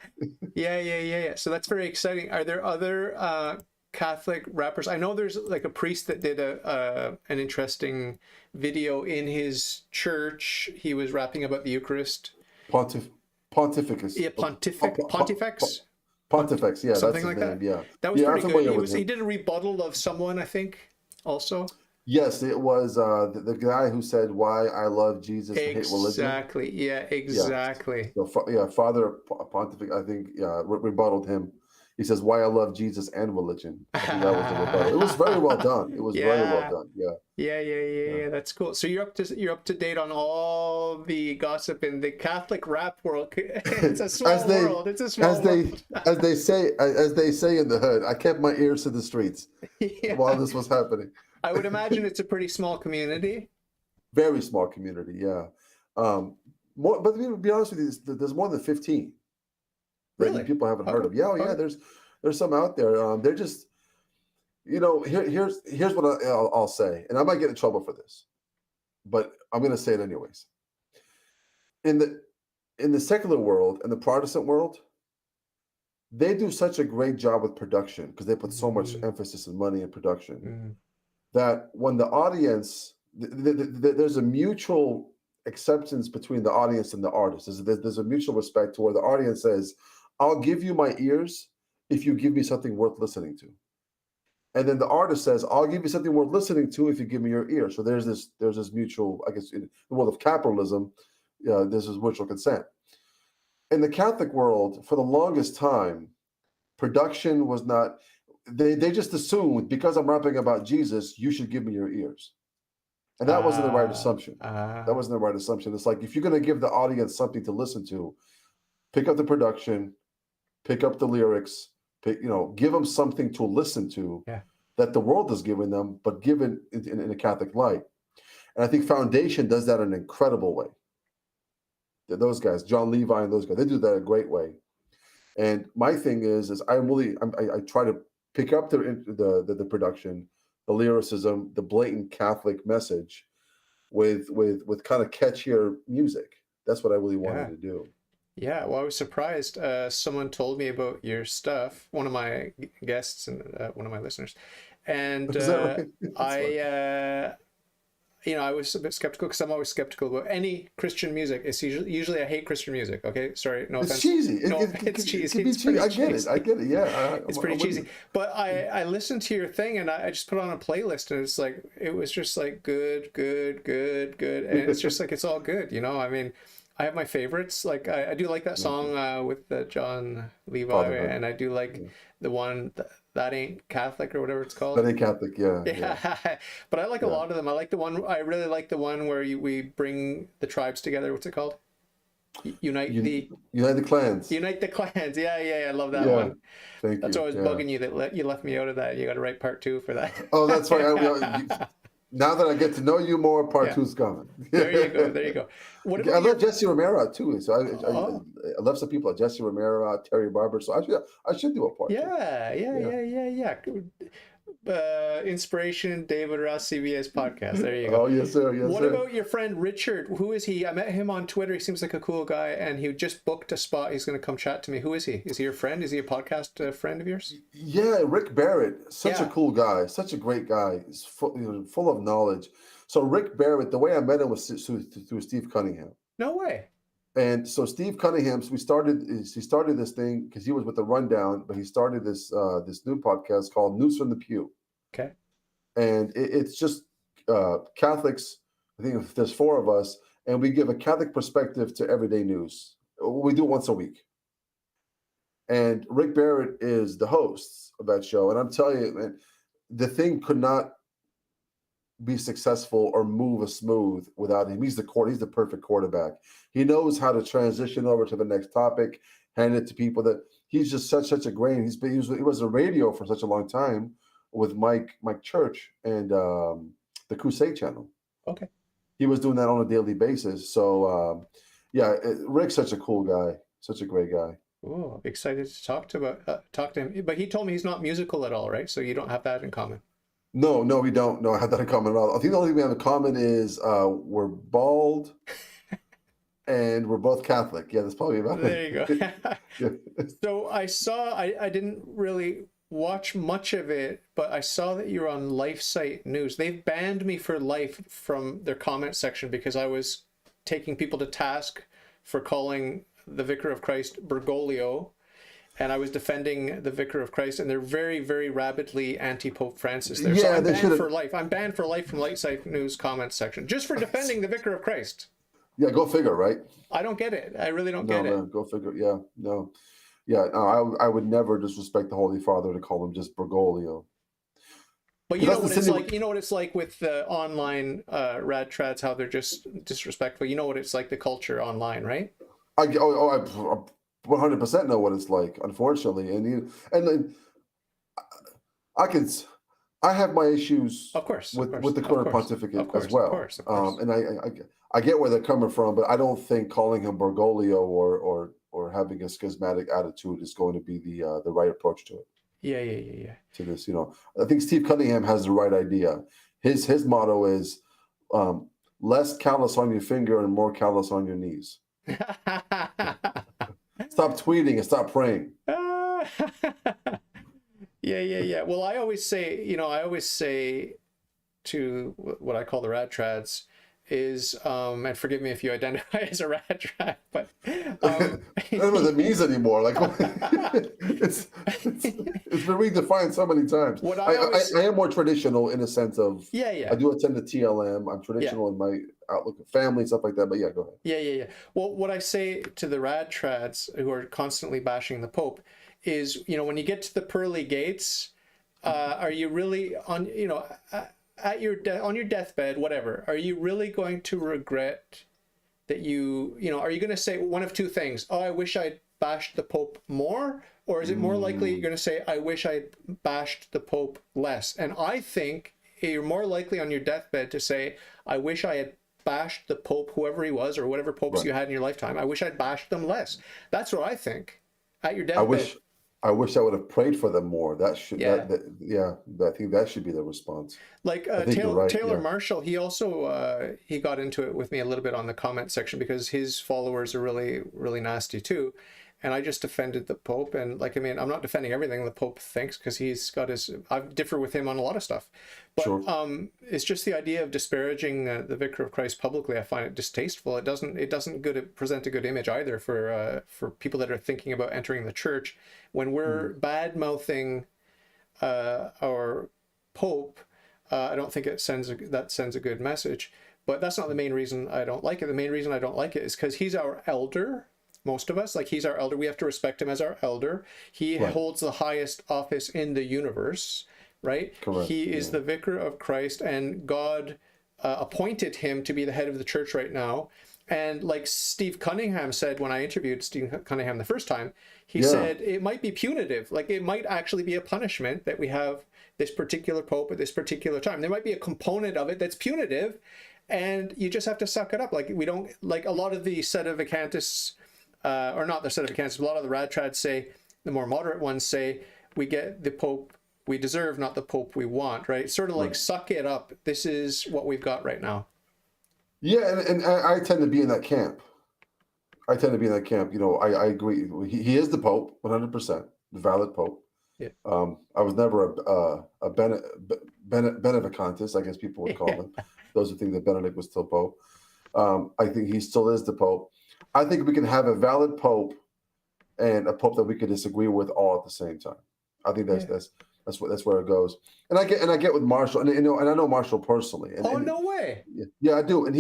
Yeah. So that's very exciting. Are there other Catholic rappers? I know there's like a priest that did an interesting video in his church. He was rapping about the Eucharist. Pontificus. Yeah, Pontifex. Pontifex, yeah, Something that's his like name. that. Yeah, That was yeah, pretty I'm good. familiar with him. He did a rebuttal of someone, I think, also. Yes, it was the guy who said, "Why I love Jesus and hate religion." Exactly. Yeah, exactly. So, Father Pontifex, I think, rebutted him. He says, "Why I love Jesus and religion." I think that was the rebuttal. It was very well done. It was very well done. Yeah. Yeah. That's cool. So you're up to date on all the gossip in the Catholic rap world. It's a small world. It's a small world. as they say in the hood, I kept my ears to the streets while this was happening. I would imagine it's a pretty small community. Very small community, yeah. But to be honest with you, there's more than 15 that Really? people haven't heard of. Yeah, there's some out there. They're just, here's what I'll say, and I might get in trouble for this, but I'm going to say it anyways. In the secular world and the Protestant world, they do such a great job with production because they put so much emphasis and money in production that when the audience, there's a mutual acceptance between the audience and the artist. There's a mutual respect to where the audience says, "I'll give you my ears if you give me something worth listening to," and then the artist says, "I'll give you something worth listening to if you give me your ear." So there's this mutual, I guess, in the world of capitalism, there's this mutual consent. In the Catholic world, for the longest time, production was not. They just assumed because I'm rapping about Jesus, you should give me your ears. And that wasn't the right assumption. That wasn't the right assumption. It's like, if you're going to give the audience something to listen to, pick up the production, pick up the lyrics, give them something to listen to that the world is giving them, but given in a Catholic light. And I think Foundation does that in an incredible way. Those guys, John Levi and those guys, they do that a great way. And my thing is I try to pick up the production, the lyricism, the blatant Catholic message with kind of catchier music. That's what I really wanted to do. Yeah, well, I was surprised. Someone told me about your stuff, one of my guests and one of my listeners. And I was a bit skeptical because I'm always skeptical about any Christian music. It's usually I hate Christian music. Okay, sorry, no offense. It's cheesy. It's cheesy. It's cheesy. I get it. Yeah, it's pretty cheesy. But I listened to your thing and I just put on a playlist and it was just like good, and it's just like it's all good. I mean, I have my favorites. Like I do like that song with John Levi, and I do like the one that ain't Catholic or whatever it's called. That ain't Catholic, yeah. But I like a lot of them. I really like the one where we bring the tribes together. What's it called? Unite the clans. Unite the clans. Yeah. I love that one. Thank That's you. always bugging you that you left me out of that. You got to write part 2 for that. Oh, that's right. Now that I get to know you more, part 2's coming. There you go. I love Jesse Romero too. So I love some people like Jesse Romero, Terry Barber. So I should do a part 2. Yeah. Inspiration, David Ross, CVS podcast. There you go. Oh, yes, sir. Yes, what sir. about your friend Richard? Who is he? I met him on Twitter. He seems like a cool guy, and he just booked a spot. He's going to come chat to me. Who is he? Is he your friend? Is he a podcast friend of yours? Yeah, Rick Barrett. Such a cool guy. Such a great guy. He's full of knowledge. So Rick Barrett, the way I met him was through Steve Cunningham. No way. And so Steve Cunningham, he started this thing because he was with the Rundown, but he started this new podcast called News from the Pew. Okay. And it's just Catholics. I think there's 4 of us, and we give a Catholic perspective to everyday news. We do it once a week. and Rick Barrett is the host of that show. And I'm telling you, man, the thing could not be successful or move as smooth without him. He's the perfect quarterback. He knows how to transition over to the next topic, hand it to people. That he's just such a great. He was a radio for such a long time with Mike Church and the Crusade Channel. Okay. He was doing that on a daily basis. So Rick's such a cool guy, such a great guy. Oh, I'm excited to talk to him. But he told me he's not musical at all, right? So you don't have that in common. No, we don't. No, I have that in common at all. I think the only thing we have in common is we're bald and we're both Catholic. Yeah, that's probably about There you it. go. Yeah. So I didn't really watch much of it, but I saw that you're on LifeSite News. They've banned me for life from their comment section because I was taking people to task for calling the Vicar of Christ Bergoglio, and I was defending the Vicar of Christ, and they're very, very rabidly anti-Pope Francis there. So I'm banned for life. I'm banned for life from LifeSite News comment section just for defending the Vicar of Christ. Yeah, go figure, right? I don't get it. I really don't get man, it. Go figure. Yeah, no. Yeah, no, I would never disrespect the Holy Father to call him just Bergoglio. But you know what it's like. You know what it's like with the online rad trads, how they're just disrespectful. You know what it's like, the culture online, right? I 100% know what it's like, unfortunately, and I have my issues, Of course, with the current pontificate as well. Of course. And I get where they're coming from, but I don't think calling him Bergoglio or having a schismatic attitude is going to be the right approach to it. Yeah. To this, I think Steve Cunningham has the right idea. His motto is less callus on your finger and more callus on your knees. Stop tweeting and stop praying. Yeah. Well, I always say to what I call the rad trads is, and forgive me if you identify as a rad trad, but I don't know what that means anymore. Like it's been redefined so many times. I am more traditional in a sense of I do attend the TLM. I'm traditional in my outlook of family, stuff like that. But yeah, go ahead. Yeah. Well, what I say to the rad trads who are constantly bashing the Pope is, when you get to the pearly gates, are you really on on your deathbed, whatever, are you really going to regret that are you going to say one of two things? Oh, I wish I'd bashed the Pope more, or is it more likely you're going to say, I wish I'd bashed the Pope less? And I think you're more likely on your deathbed to say, I wish I had bashed the Pope, whoever he was, or whatever popes you had in your lifetime. I wish I'd bashed them less. That's what I think at your deathbed. I wish I would have prayed for them more. That should, I think that should be the response. Like Taylor Marshall, he also he got into it with me a little bit on the comment section because his followers are really, really nasty too. And I just defended the Pope, and I'm not defending everything the Pope thinks because he's got I differ with him on a lot of stuff. But sure. It's just the idea of disparaging the Vicar of Christ publicly. I find it distasteful. It doesn't present a good image either for people that are thinking about entering the church. When we're bad mouthing our Pope, I don't think that sends a good message. But that's not the main reason I don't like it. The main reason I don't like it is because he's our elder. Most of us, he's our elder. We have to respect him as our elder. He holds the highest office in the universe, right? Correct. He is the Vicar of Christ, and God appointed him to be the head of the church right now. And like Steve Cunningham said when I interviewed Steve Cunningham the first time, he said it might be punitive. Like it might actually be a punishment that we have this particular Pope at this particular time. There might be a component of it that's punitive, and you just have to suck it up. Like we don't, like a lot of the sedevacantists, or not the sedevacantists, a lot of the rad trads say, the more moderate ones say, we get the Pope we deserve, not the Pope we want, right? Sort of like suck it up. This is what we've got right now. Yeah, and I tend to be in that camp. I agree. He is the Pope, 100%, the valid Pope. Yeah. I was never a Benedictantist, I guess people would call them. Those who think that Benedict was still Pope. I think he still is the Pope. I think we can have a valid Pope and a Pope that we could disagree with all at the same time. I think that's where it goes. And I get with Marshall, and I know Marshall personally. And, no way. Yeah, I do. And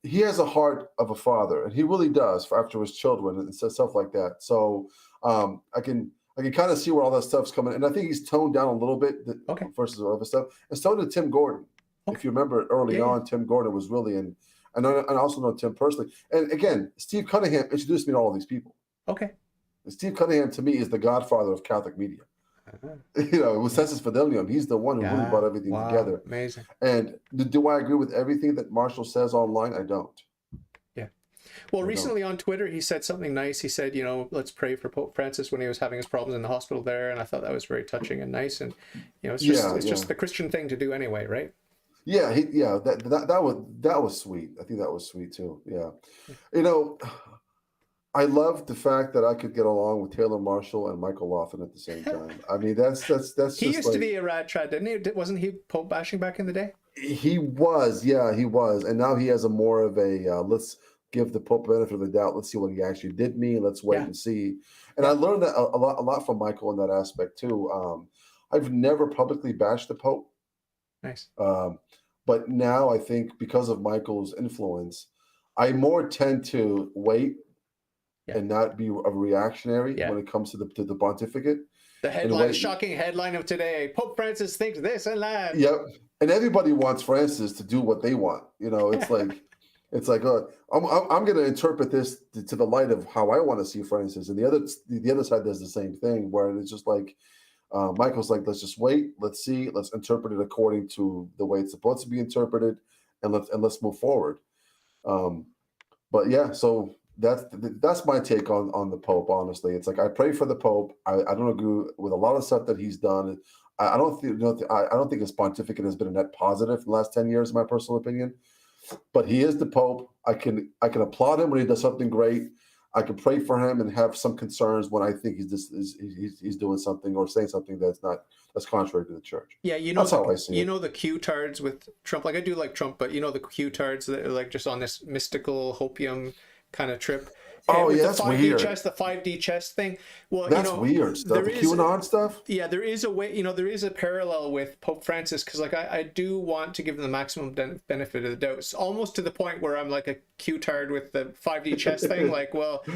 he has a heart of a father, and he really does for after his children and stuff like that. So I can kind of see where all that stuff's coming, and I think he's toned down a little bit Okay. versus other stuff. And so did Tim Gordon. If Okay. you remember early Yeah, yeah. on, Tim Gordon was really in. And I also know Tim personally. And again, Steve Cunningham introduced me to all these people. Okay. And Steve Cunningham to me is the godfather of Catholic media. Uh-huh. You know, with Sensus Fidelium, he's the one who really brought everything Wow. together. Amazing. And do I agree with everything that Marshall says online? I don't. Yeah. Well, recently on Twitter, he said something nice. He said, you know, let's pray for Pope Francis when he was having his problems in the hospital there. And I thought that was very touching and nice. And, you know, it's just the Christian thing to do anyway, right? Yeah, that was sweet. I think that was sweet too. Yeah. You know, I love the fact that I could get along with Taylor Marshall and Michael Laughlin at the same time. I mean, that's He just used to be a rad trad, didn't he? Wasn't he Pope bashing back in the day? he was, yeah, he was, and now he has a more of a let's give the Pope benefit of the doubt. Let's see what he actually did mean. Let's wait and see. And I learned that a lot from Michael in that aspect too. I've never publicly bashed the Pope. Nice. But now I think because of Michael's influence, I more tend to wait and not be a reactionary when it comes to the pontificate. The headline, shocking headline of today: Pope Francis thinks this and that. Yep, and everybody wants Francis to do what they want. You know, it's like, I'm going to interpret this to the light of how I want to see Francis, and the other side does the same thing, where it's just like. Michael's like, let's just wait, let's see, let's interpret it according to the way it's supposed to be interpreted, and let's move forward. But yeah, so that's my take on the Pope. Honestly, it's like I pray for the Pope. I don't agree with a lot of stuff that he's done. I don't think his pontificate has been a net positive in the last 10 years, in my personal opinion. But he is the Pope. I can applaud him when he does something great. I can pray for him and have some concerns when I think he's doing something or saying something that's contrary to the church. Yeah, you know, that's how I see it. You know the Q-tards with Trump. Like I do like Trump, but you know the Q-tards that are like just on this mystical hopium kind of trip. Oh yeah, that's weird. The 5D chess thing. Well, that's weird stuff. The QAnon stuff. Yeah, there is a way. You know, there is a parallel with Pope Francis because, like, I do want to give him the maximum benefit of the doubt. It's almost to the point where I'm like a Q-tard with the 5D chess thing. Like, well,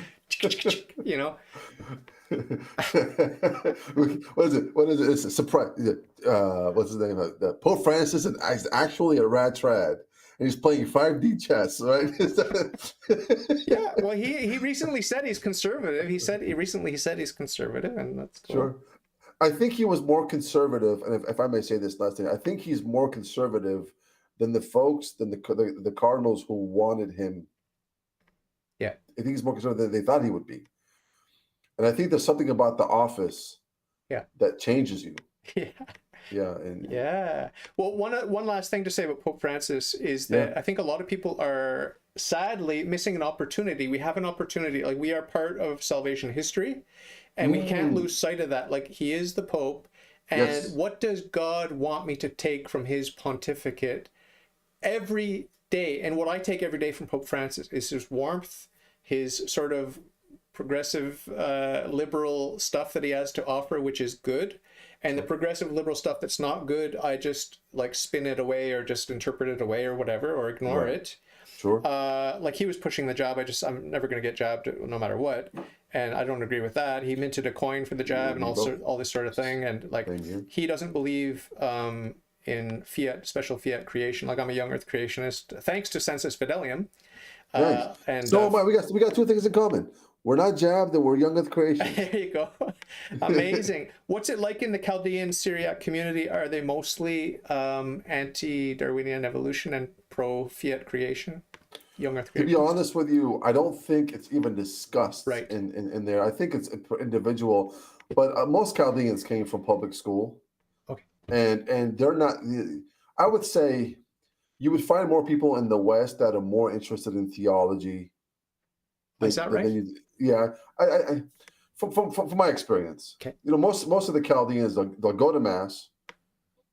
you know. What is it? It's a surprise. What's his name? Pope Francis is actually a rad trad. And he's playing 5D chess, right? Yeah, well, he recently said he's conservative. He said he's conservative, and that's cool. Sure. I think he was more conservative, and if I may say this last thing, I think he's more conservative than the Cardinals who wanted him. Yeah, I think he's more conservative than they thought he would be, and I think there's something about the office, that changes you. Yeah. Yeah. Well, one last thing to say about Pope Francis is that I think a lot of people are sadly missing an opportunity. We have an opportunity, like we are part of salvation history, and we can't lose sight of that. Like he is the Pope, and what does God want me to take from his pontificate every day? And what I take every day from Pope Francis is his warmth, his sort of progressive liberal stuff that he has to offer, which is good. And the progressive liberal stuff that's not good, I just like spin it away or just interpret it away or whatever, or ignore it. Sure. Like he was pushing the jab. I'm never going to get jabbed no matter what. And I don't agree with that. He minted a coin for the jab and all this sort of thing. And like he doesn't believe in special fiat creation. Like I'm a young earth creationist, thanks to Sensus Fidelium. Nice. And so we got two things in common. We're not jabbed and we're young earth creation. There you go. Amazing. What's it like in the Chaldean Syriac community? Are they mostly anti-Darwinian evolution and pro-fiat creation? Young earth creation? To be honest with you, I don't think it's even discussed in there. I think it's individual. But most Chaldeans came from public school. Okay. And they're not, I would say you would find more people in the West that are more interested in theology. Is that right? I from my experience, you know, most of the Chaldeans they'll go to mass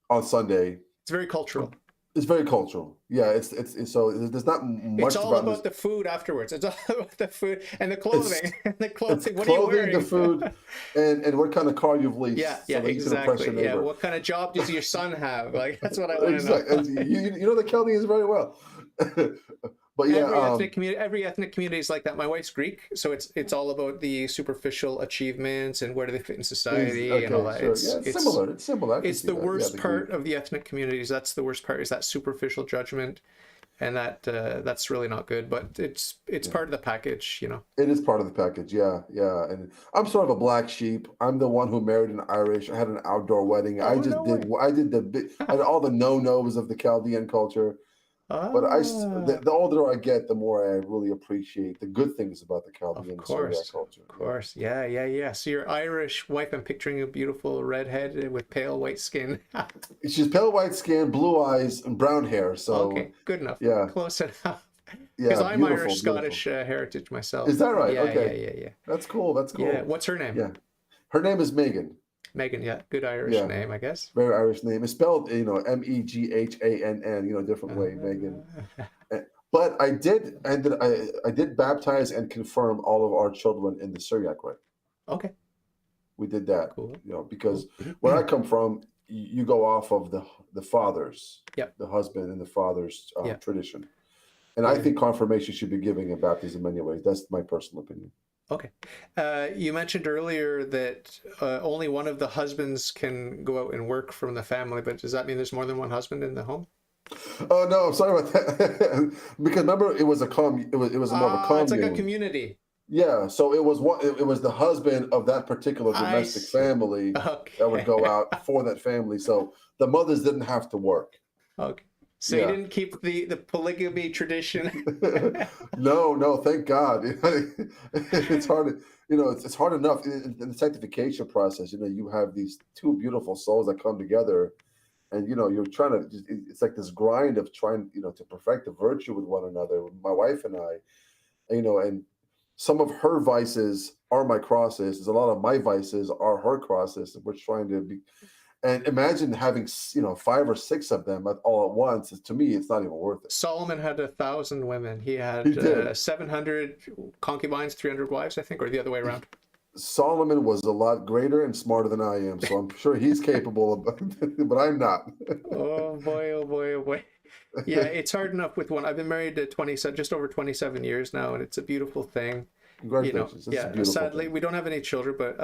on Sunday. It's very cultural. It's very cultural. Yeah, it's so there's not much. It's all about the food afterwards. It's all about the food and the clothing. The clothing. What are you wearing? The food, and what kind of car you've leased. Yeah, exactly. Yeah, what kind of job does your son have? Like that's what I want to know. You know the Chaldeans very well. But yeah, Every ethnic community is like that. My wife's Greek, so it's all about the superficial achievements and where do they fit in is society and all okay, that. sure. Yeah, it's similar. It's similar. I can It's see the that. Yeah, worst the Greek. part of the ethnic communities. That's the worst part, is that superficial judgment, and that's really not good. But it's Yeah. part of the package, you know. It is part of the package, yeah, yeah. And I'm sort of a black sheep. I'm the one who married an Irish. I had an outdoor wedding. Oh, no way. I did all the no-nos of the Chaldean culture. But Ah, the older I get, the more I really appreciate the good things about the of Chaldean Syriac course, culture. of Yeah. course. Yeah, yeah, yeah. So your Irish wife, I'm picturing a beautiful redhead with pale white skin. She's pale white skin, blue eyes, and brown hair. So Okay, good enough. yeah, Close enough. Because yeah, I'm beautiful, Irish beautiful. Scottish heritage myself. Is that right? Yeah, yeah, Okay. yeah, yeah. That's cool. That's Yeah. cool. What's her name? Yeah. Her name is Megan. Megan. Yeah, good Irish Yeah. name, I guess. Very Irish name. It's spelled, Meghann, different way, Megan. But I did baptize and confirm all of our children in the Syriac rite. Okay, We did that, cool, because cool. where I come from, you go off of the fathers, Yep. the husband and the father's Yeah. tradition. And I Yeah. think confirmation should be giving a baptism anyway. That's my personal opinion. Okay. You mentioned earlier that only one of the husbands can go out and work from the family, but does that mean there's more than one husband in the home? Oh no, I'm sorry about that. Because remember, it was more of a It's like a commune. community. Yeah, so it was the husband of that particular I domestic see. family that would Okay. go out for that family. So the mothers didn't have to work. Okay. So you Yeah. didn't keep the polygamy tradition. No, thank God. It's hard, it's hard enough in the sanctification process. You have these two beautiful souls that come together, and you're trying to. It's like this grind of trying, to perfect the virtue with one another. My wife and I, and some of her vices are my crosses. A lot of my vices are her crosses, and we're trying to be. And imagine having 5 or 6 of them all at once. To me, it's not even worth it. Solomon had 1,000 women. He He had did. 700 concubines, 300 wives, I think, or the other way around. Solomon was a lot greater and smarter than I am, so I'm sure he's capable of, but I'm not. Oh boy, oh boy, oh boy. Yeah, it's hard enough with one. I've been married to just over 27 years now, and it's a beautiful thing. Congratulations. That's a Yeah, beautiful sadly, thing. we don't have any children, but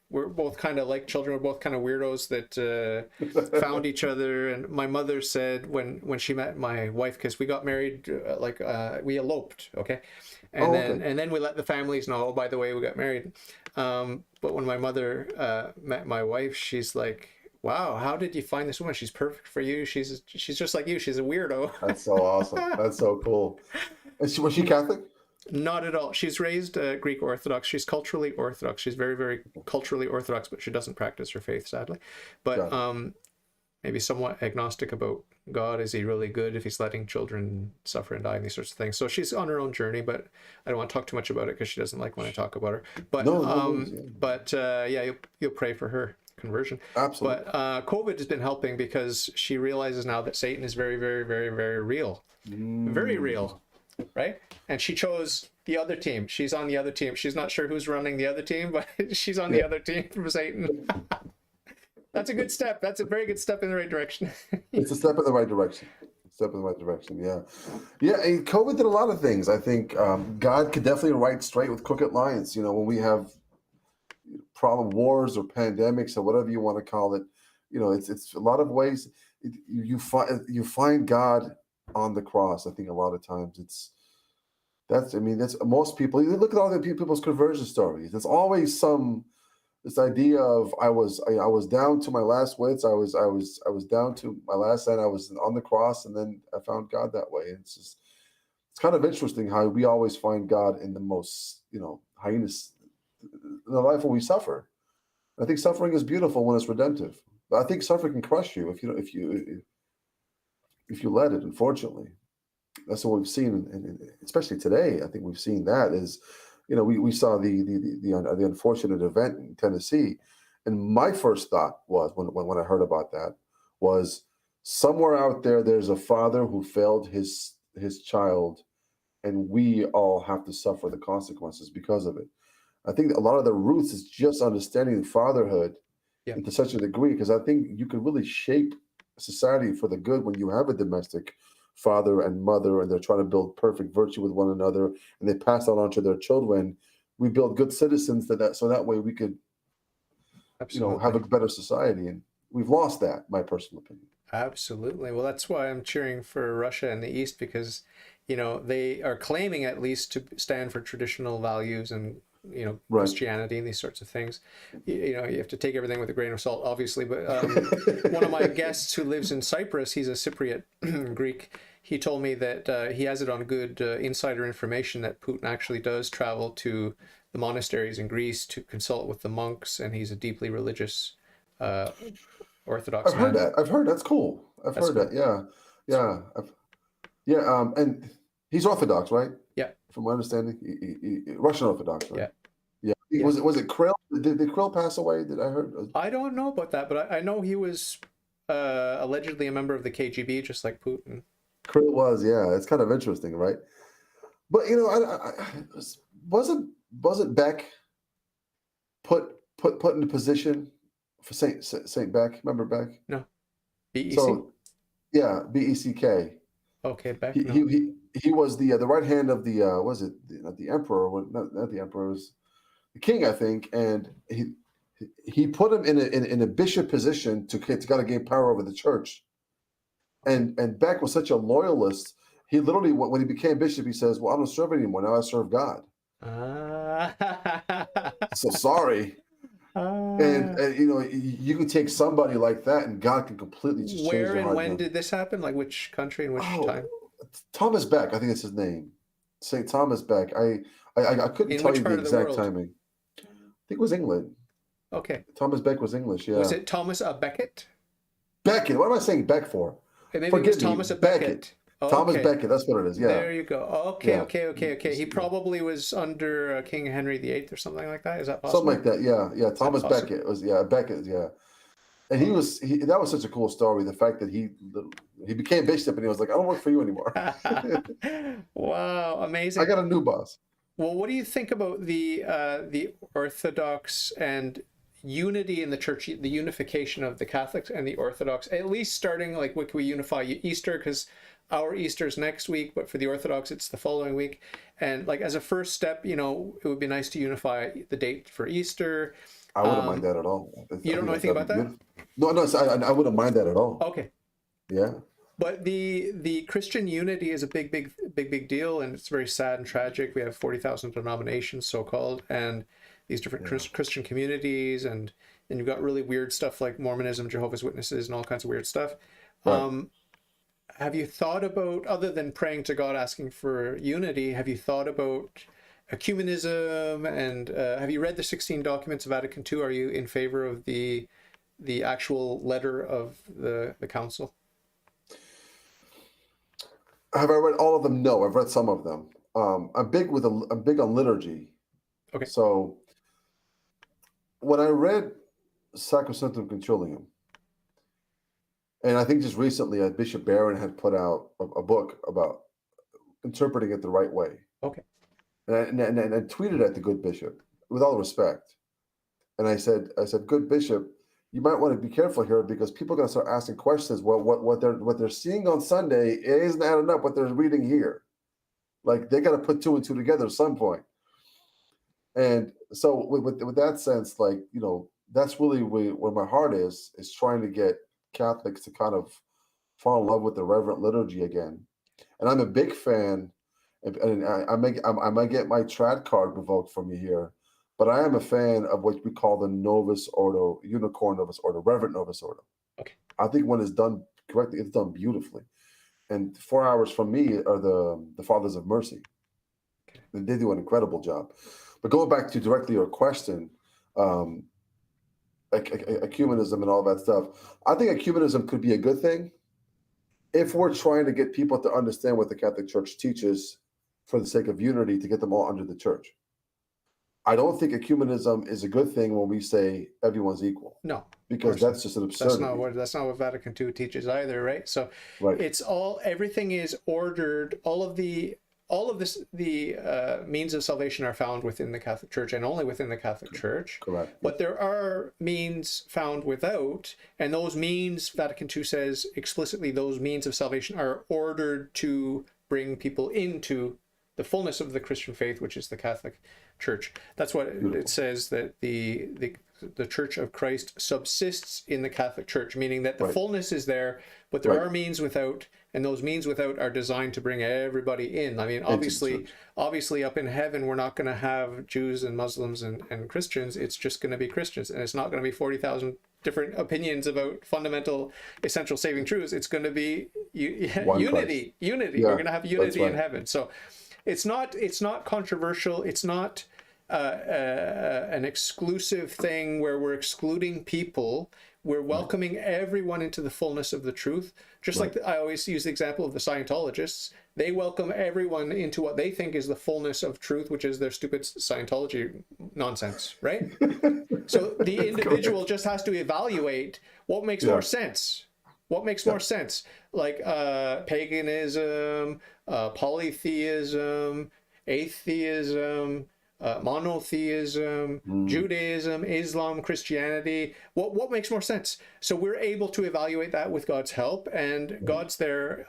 we're both kind of like children. We're both kind of weirdos that found each other. And my mother said when she met my wife, because we got married, we eloped, okay, and then we let the families know. Oh, by the way, we got married. But when my mother met my wife, she's like, "Wow, how did you find this woman? She's perfect for you. She's just like you. She's a weirdo." That's so awesome. That's so cool. And was she Catholic? Not at all. She's raised Greek Orthodox. She's culturally Orthodox. She's very, very culturally Orthodox, but she doesn't practice her faith, sadly. But maybe somewhat agnostic about God. Is he really good if he's letting children suffer and die and these sorts of things? So she's on her own journey, but I don't want to talk too much about it because she doesn't like when I talk about her. But No worries, yeah. you'll pray for her conversion. Absolutely. But COVID has been helping because she realizes now that Satan is very, very, very, very real. Very real. Right? And she chose the other team. She's on the other team. She's not sure who's running the other team, but she's on the other team from Satan. That's a good step. That's a very good step in the right direction. It's a step in the right direction. Step in the right direction. Yeah. Yeah. And COVID did a lot of things. I think God could definitely write straight with crooked lines. When we have problem wars or pandemics or whatever you want to call it, it's a lot of ways you find God on the cross. I think a lot of times that's most people. You look at all the people's conversion stories. There's always this idea of I was down to my last wits. I was down to my last cent. I was on the cross, and then I found God that way. It's kind of interesting how we always find God in the most heinous in the life when we suffer. I think suffering is beautiful when it's redemptive. But I think suffering can crush you if you let it. Unfortunately, that's what we've seen, and especially today. I think we've seen that is, we saw the unfortunate event in Tennessee, and my first thought was when I heard about that was somewhere out there's a father who failed his child, and we all have to suffer the consequences because of it. I think a lot of the roots is just understanding fatherhood to such a degree, because I think you can really shape society for the good when you have a domestic father and mother, and they're trying to build perfect virtue with one another, and they pass that on to their children. We build good citizens so that way we could, have Absolutely. a better society. And we've lost that, my personal opinion. Absolutely. Well, that's why I'm cheering for Russia and the East, because, they are claiming at least to stand for traditional values and, Right. Christianity and these sorts of things. You have to take everything with a grain of salt, obviously. But one of my guests who lives in Cyprus, he's a Cypriot Greek. He told me that he has it on good insider information that Putin actually does travel to the monasteries in Greece to consult with the monks, and he's a deeply religious uh, Orthodox I've heard man. that. I've heard that's cool. I've That's heard that. cool. Yeah, yeah, yeah. And he's Orthodox, right? Yeah, From my understanding, Russian Orthodox, right? yeah, Yeah. yeah. Was it Krill? Did Krill pass away? Did I heard? I don't know about that, but I know he was allegedly a member of the KGB, just like Putin. Krill was. Yeah. It's kind of interesting, right? But wasn't wasn't Beck put into position for Saint Beck? Remember Beck? No, BEC. So yeah, BECK. Okay, He Beck. No. he he, he was the right hand of the was it not the emperor? Not the emperor, it was the king, I think, and he put him in a bishop position to kind of gain power over the church. And Beck was such a loyalist. He literally, when he became bishop, he says, "Well, I don't serve anymore. Now I serve God." Ah. So sorry. And you can take somebody like that, and God can completely just change Where their and heart. when did this happen? Like which country and which Oh, time? Thomas Beck, I think it's his name, Saint Thomas Beck. I couldn't In tell which you the part of the exact world? timing. I think it was England. Okay. Thomas Beck was English. Was Yeah, it Thomas a Becket? Beckett. What am I saying Beck for? Maybe it was Forgive me, Thomas a Beckett. Becket. Oh, Thomas okay. Beckett. That's what it is. Yeah, There you go. Okay, yeah. okay. He probably was under King Henry VIII or something like that. Is that Something possible? like that. Yeah, yeah. Is that Thomas possible? Beckett was. Yeah, Beckett. Yeah, and Oh. that was such a cool story. The fact that he became bishop and he was like, "I don't work for you anymore. Wow, I amazing. got a new boss." Well, what do you think about the Orthodox and unity in the church, the unification of the Catholics and the Orthodox, at least starting like what can we unify Easter, because our Easter's next week, but for the Orthodox it's the following week. And like as a first step, it would be nice to unify the date for Easter. I wouldn't mind that at all. I You don't think know anything that'd about be that? beautiful. No, no, I wouldn't mind that at all. Okay. Yeah. But the Christian unity is a big deal, and it's very sad and tragic. We have 40,000 denominations, so called, and these different Christian communities, and you've got really weird stuff like Mormonism, Jehovah's Witnesses, and all kinds of weird stuff. Right. Have you thought about, other than praying to God asking for unity, have you thought about ecumenism, and have you read the 16 documents of Vatican II? Are you in favor of the actual letter of the council? Have I read all of them? No, I've read some of them. I'm big on liturgy. Okay. So when I read Sacrosanctum Concilium, and I think just recently Bishop Barron had put out a book about interpreting it the right way. Okay. And I tweeted at the good bishop with all respect. And I said, good bishop, you might want to be careful here because people are going to start asking questions. Well, what they're seeing on Sunday isn't adding up what they're reading here. Like they got to put two and two together at some point. And so with that sense, like, that's really where my heart is trying to get Catholics to kind of fall in love with the reverent liturgy again. And I'm a big fan, and I might get my trad card revoked from you here, but I am a fan of what we call the Novus Ordo, Unicorn Novus Ordo, Reverent Novus Ordo. Okay. I think when it's done correctly, it's done beautifully. And 4 hours from me are the Fathers of Mercy. Okay. They do an incredible job. But going back to directly your question, ecumenism and all that stuff, I think ecumenism could be a good thing if we're trying to get people to understand what the Catholic Church teaches for the sake of unity to get them all under the church. I don't think ecumenism is a good thing when we say everyone's equal. No, because that's just an absurdity. That's not what Vatican II teaches either, right? So right. It's everything is ordered. All of the all of this, the means of salvation are found within the Catholic Church and only within the Catholic Church. Correct. But there are means found without, and those means, Vatican II says explicitly, those means of salvation are ordered to bring people into the fullness of the Christian faith, which is the Catholic Church. That's what it says, that the Church of Christ subsists in the Catholic Church, meaning that the fullness is there, but there are means without, and those means without are designed to bring everybody in. I mean, obviously up in heaven, we're not going to have Jews and Muslims and Christians. It's just going to be Christians, and it's not going to be 40,000 different opinions about fundamental, essential saving truths. It's going to be unity. Yeah, we're going to have unity in heaven. So it's not controversial. It's not an exclusive thing where we're excluding people. We're welcoming everyone into the fullness of the truth. Just like I always use the example of the Scientologists. They welcome everyone into what they think is the fullness of truth, which is their stupid Scientology nonsense, right? So the individual just has to evaluate what makes more sense. What makes more sense? Like paganism, polytheism, atheism, monotheism, Judaism, Islam, Christianity. What makes more sense? So we're able to evaluate that with God's help, and God's there.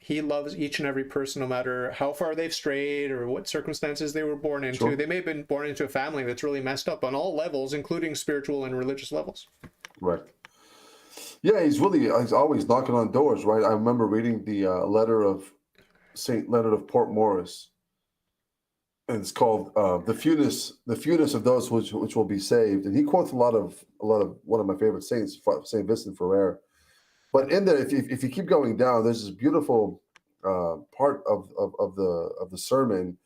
He loves each and every person, no matter how far they've strayed or what circumstances they were born into. Sure. They may have been born into a family that's really messed up on all levels, including spiritual and religious levels. Right. Yeah, he's always knocking on doors, right? I remember reading the letter of Saint Leonard of Port Morris, and it's called the fewness of those which will be saved. And he quotes a lot of one of my favorite saints, Saint Vincent Ferrer. But in there, if you keep going down, there's this beautiful part of the sermon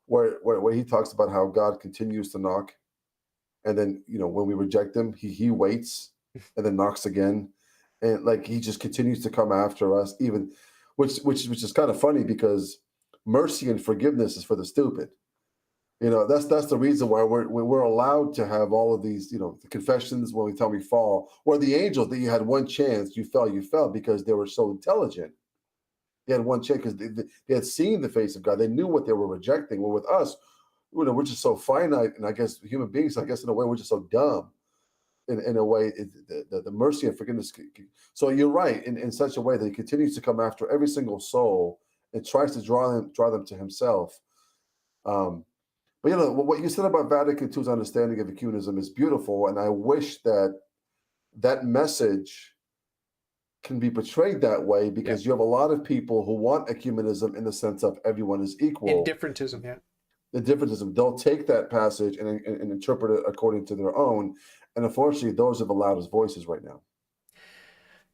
where he talks about how God continues to knock, and then when we reject him, he waits and then knocks again, and like he just continues to come after us, even which is kind of funny, because mercy and forgiveness is for the stupid. That's the reason why we're allowed to have all of these, the confessions when we tell we fall, or the angels that you had one chance, you fell because they were so intelligent. They had one chance because they had seen the face of God. They knew what they were rejecting. Well, with us, we're just so finite, and I guess human beings, in a way, we're just so dumb. In a way, the mercy and forgiveness. So you're right, in such a way that he continues to come after every single soul and tries to draw them to himself. But what you said about Vatican II's understanding of ecumenism is beautiful, and I wish that message can be portrayed that way, because you have a lot of people who want ecumenism in the sense of everyone is equal. Indifferentism, yeah. The differentism. They'll take that passage and interpret it according to their own, and unfortunately, those are the loudest voices right now.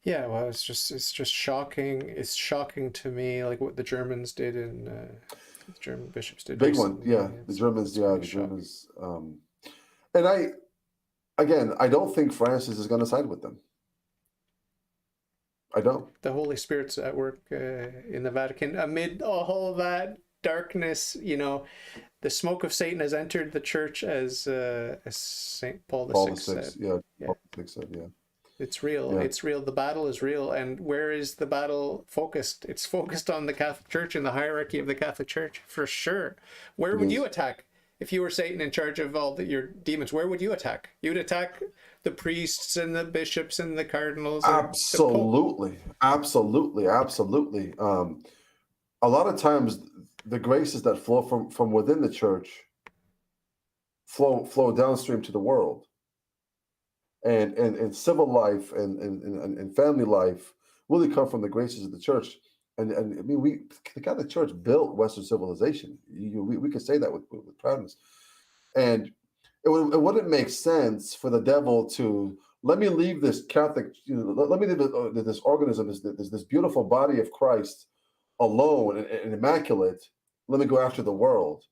Yeah, well, it's just shocking. It's shocking to me, like what the Germans did in. The German bishops did. Big recently. One, yeah. The Germans, the Germans. And I don't think Francis is going to side with them. I don't. The Holy Spirit's at work in the Vatican amid all that darkness. The smoke of Satan has entered the church, as Saint Paul VI said. Yeah, Paul VI said, yeah. It's real. Yeah. It's real. The battle is real. And where is the battle focused? It's focused on the Catholic Church and the hierarchy of the Catholic Church, for sure. Where would you attack if you were Satan in charge of all your demons? Where would you attack? You would attack the priests and the bishops and the cardinals. Absolutely. Absolutely. Absolutely. A lot of times the graces that flow from within the church flow downstream to the world. And civil life and family life really come from the graces of the church. And I mean, the Catholic Church built Western civilization. We could say that with proudness. And it wouldn't make sense for the devil to let me leave this Catholic, let me leave this organism, this beautiful body of Christ alone and immaculate. Let me go after the world.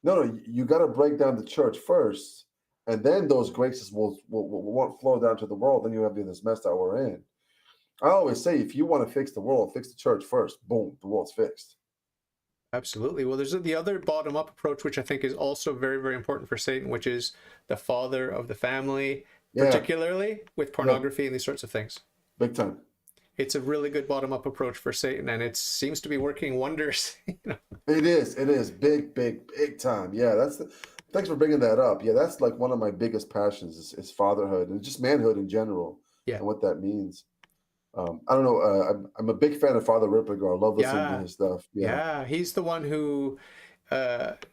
No, you got to break down the church first. And then those graces won't flow down to the world. Then you have this mess that we're in. I always say, if you want to fix the world, fix the church first. Boom, the world's fixed. Absolutely. Well, there's the other bottom-up approach, which I think is also very, very important for Satan, which is the father of the family, particularly with pornography and these sorts of things. Big time. it's a really good bottom-up approach for Satan, and it seems to be working wonders. It is. It is big, big, big time. Yeah, thanks for bringing that up. Yeah, that's like one of my biggest passions is fatherhood and just manhood in general Yeah, and what that means. I don't know. I'm a big fan of Father Ripperger. I love listening to yeah, his stuff. Yeah, yeah. He's the one who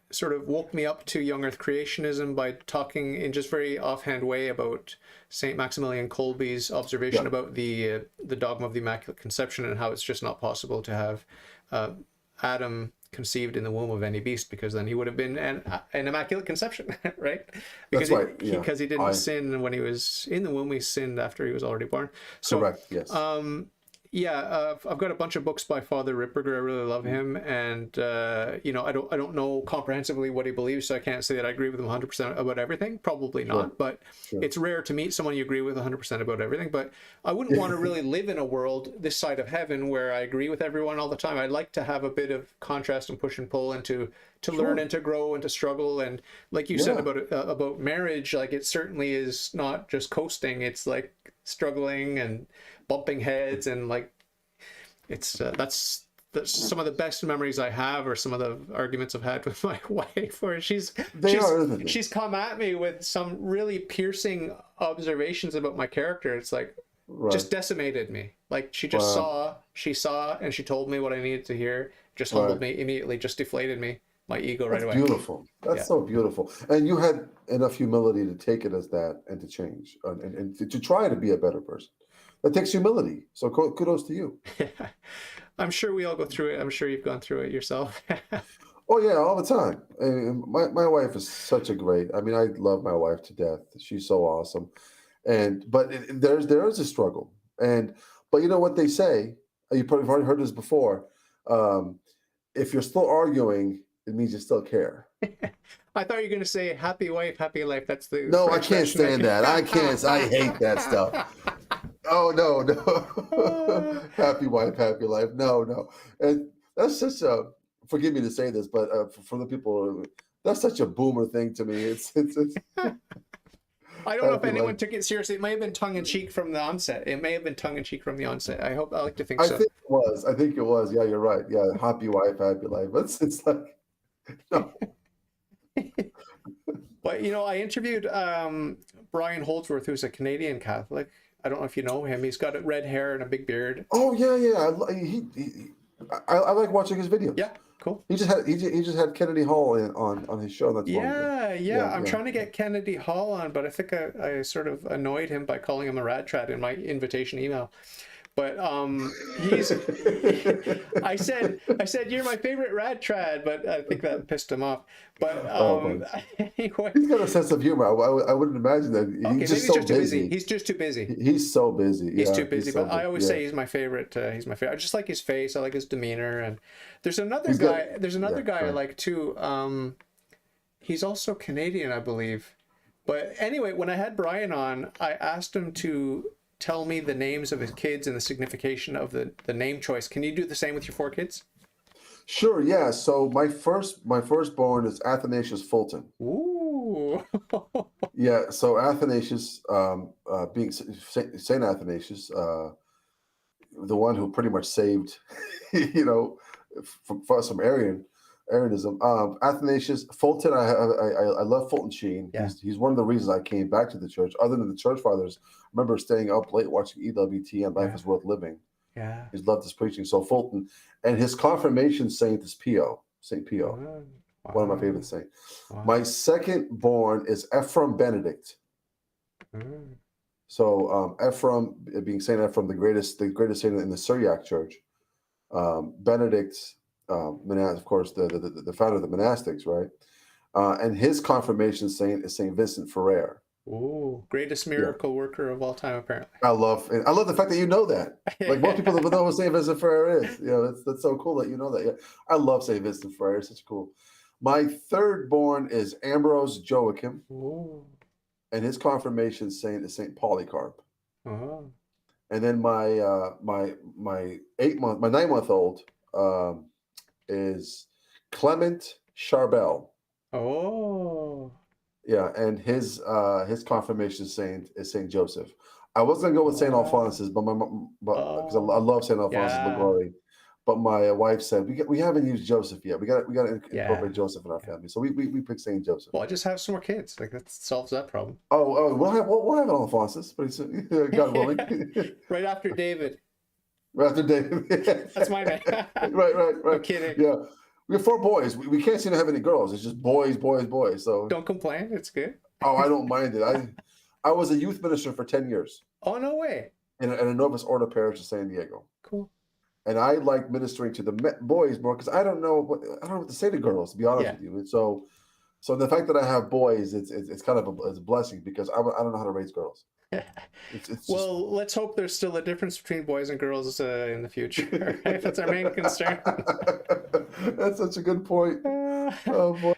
sort of woke me up to young Earth creationism by talking in just very offhand way about Saint Maximilian Kolbe's observation yeah, about the dogma of the Immaculate Conception and how it's just not possible to have uh, Adam conceived in the womb of any beast, because then he would have been an immaculate conception, right? Because that's right. Yeah, because he didn't I sin when he was in the womb, he sinned after he was already born. So correct. Yes. yeah, I've got a bunch of books by Father Ripperger. I really love him, and you know, I don't know comprehensively what he believes, so I can't say that I agree with him 100% about everything. Probably Sure. not, but Sure. it's rare to meet someone you agree with 100% about everything. But I wouldn't want to really live in a world this side of heaven where I agree with everyone all the time. I'd like to have a bit of contrast and push and pull, and to learn Sure. and to grow and to struggle. And like you said Yeah. about marriage, like it certainly is not just coasting. It's like struggling and bumping heads, and like it's that's some of the best memories I have, or some of the arguments I've had with my wife, where They are, isn't it? she's come at me with some really piercing observations about my character. It's like Right. just decimated me. Like Wow. she saw, and she told me what I needed to hear. Just humbled Right. me immediately, just deflated me, my ego right That's away. beautiful. That's Yeah. so beautiful. And you had enough humility to take it as that and to change and to try to be a better person. That takes humility. So kudos to you. I'm sure we all go through it. I'm sure you've gone through it yourself. Oh yeah, all the time. And my wife is such a great. I mean, I love my wife to death. She's so awesome. And but there is a struggle. And but you know what they say? You probably already heard this before. Um, if you're still arguing, it means you still care. I thought you were going to say happy wife, happy life. That's the No, I can't expression stand that. I can't. I hate that stuff. Oh no, no. Happy wife, happy life. No, no. And that's such a. Forgive me to say this, but for the people, that's such a boomer thing to me. It's I don't know if happy anyone life. took it seriously. It may have been tongue in cheek from the onset. It may have been tongue in cheek from the onset. I like to think I so. think it was. I think it was. Yeah, you're right. Yeah, happy wife, happy life. It's like no. But you know, I interviewed Brian Holdsworth, who's a Canadian Catholic. I don't know if you know him. He's got red hair and a big beard. Oh yeah, yeah. I like watching his videos. Yeah, cool. He just had Kennedy Hall on his show. That's one. Yeah. I'm Yeah. trying to get Kennedy Hall on, but I think I sort of annoyed him by calling him a rat trad in my invitation email. But he's I said you're my favorite rat trad, but I think that pissed him off. But Oh, anyway, he's got a sense of humor. I wouldn't imagine that. okay, maybe He's he's just so just too busy. busy. He's just too busy. He's so busy. He's Yeah, too busy, so but I always yeah. say he's my favorite. He's my favorite. I just like his face. I like his demeanor. And there's another He's got guy. There's another yeah. guy Go I ahead. like too. He's also Canadian, I believe. But anyway, when I had Brian on, I asked him to tell me the names of his kids and the signification of the name choice. Can you do the same with your 4 kids? Sure. Yeah. So my firstborn is Athanasius Fulton. Ooh. Yeah. So Athanasius, being Saint Athanasius, the one who pretty much saved, you know, for us from Arianism. Athanasius Fulton, I love Fulton Sheen. Yeah. He's one of the reasons I came back to the church. Other than the church fathers, I remember staying up late watching EWT and Life Yeah. is Worth Living. Yeah. He's loved his preaching. So Fulton, and his confirmation saint is Pio, Saint Pio, Wow. one of my favorite saints. Wow. My second born is Ephraim Benedict. Mm. So Ephraim, being Saint Ephraim, the greatest saint in the Syriac Church. Benedict, of course, the founder of the monastics, right? And his confirmation saint is Saint Vincent Ferrer. Ooh, greatest miracle worker of all time, apparently. I love the fact that you know that. Like most people don't know who Saint Vincent Ferrer is. You know, that's so cool that you know that. Yeah, I love Saint Vincent Ferrer. It's such cool. My third born is Ambrose Joachim, Ooh. and his confirmation saint is Saint Polycarp. Oh. And then my 9-month-old is Clement Charbel. Oh. Yeah, and his confirmation saint is Saint Joseph. I was gonna go with Saint Uh, Alphonsus, but but because I oh, love Saint Alphonsus yeah, Liguori, but my wife said we haven't used Joseph yet. We got to yeah, incorporate Joseph in our yeah. family, so we picked Saint Joseph. Well, just have some more kids. Like that solves that problem. Oh, we'll have an Alphonsus, but it's, God willing, Right after David. after David. That's my name. Right. I'm kidding. Yeah, we have four boys. We can't seem to have any girls. It's just boys. So Don't complain. It's good. I don't mind it. I was a youth minister for 10 years Oh, no way. in a Novus Ordo parish in San Diego. Cool. And I like ministering to the boys more because I don't know what to say to girls, to be honest Yeah. with you. And so the fact that I have boys, it's kind of it's a blessing because I don't know how to raise girls. It's just Well, let's hope there's still a difference between boys and girls in the future. Right? That's our main concern. That's such a good point. Uh, Oh boy.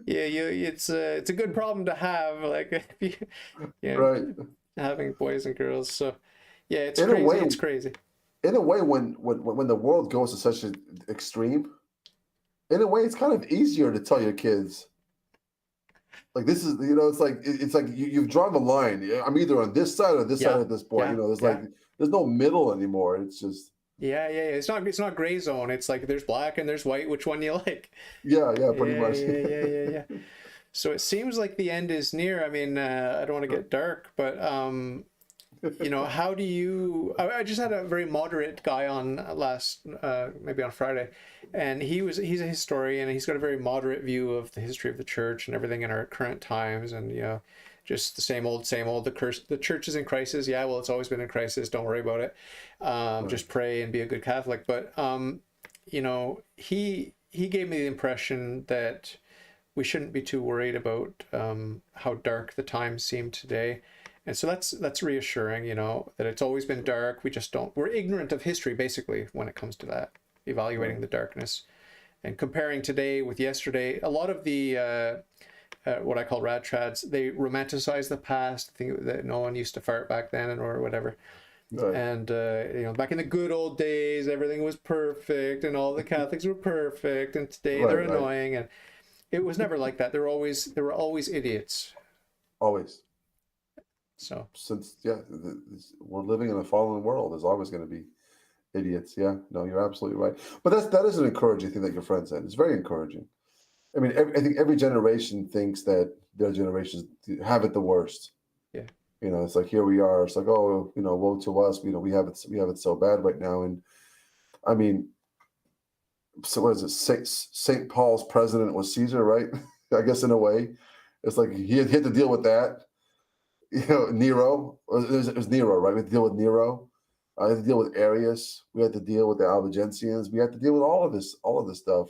yeah, it's a good problem to have. Like if you know, Right. having boys and girls. So yeah, it's In a crazy. way, It's crazy. when the world goes to such an extreme, in a way, it's kind of easier to tell your kids like this is it's like you've drawn the line. I'm either on this side or this side Yeah, at this point. yeah, There's yeah. there's no middle anymore. It's just Yeah. It's not gray zone. It's like there's black and there's white. Which one you like? yeah, pretty Yeah, much. yeah. So it seems like the end is near. I mean, I don't want to get dark, but how do you? I just had a very moderate guy on last, maybe on Friday, and he's a historian and he's got a very moderate view of the history of the church and everything in our current times, and just the same old, same old. The church is in crisis. Yeah, well, it's always been in crisis. Don't worry about it. Right. Just pray and be a good Catholic. But he gave me the impression that we shouldn't be too worried about how dark the times seem today. And so that's reassuring, that it's always been dark. We're ignorant of history, basically, when it comes to that, evaluating Right. the darkness. And comparing today with yesterday, a lot of the, what I call rad trads, they romanticize the past, think that no one used to fart back then or whatever. Right. And, back in the good old days, everything was perfect and all the Catholics were perfect. And today they're Right. annoying. And it was never like that. There were always idiots. Always. So Since we're living in a fallen world, there's always going to be idiots. Yeah. No, you're absolutely right. But that is an encouraging thing that your friend said. It's very encouraging. I mean, I think every generation thinks that their generations have it the worst. yeah, It's like here we are. It's like, oh, woe to us. We have it so bad right now. And I mean, so what is it? Saint Paul's president was Caesar, right? I guess in a way, it's like he had to deal with that. Nero. It was Nero, right? We had to deal with Nero. I had to deal with Arius. We had to deal with the Albigensians. We had to deal with all of this stuff.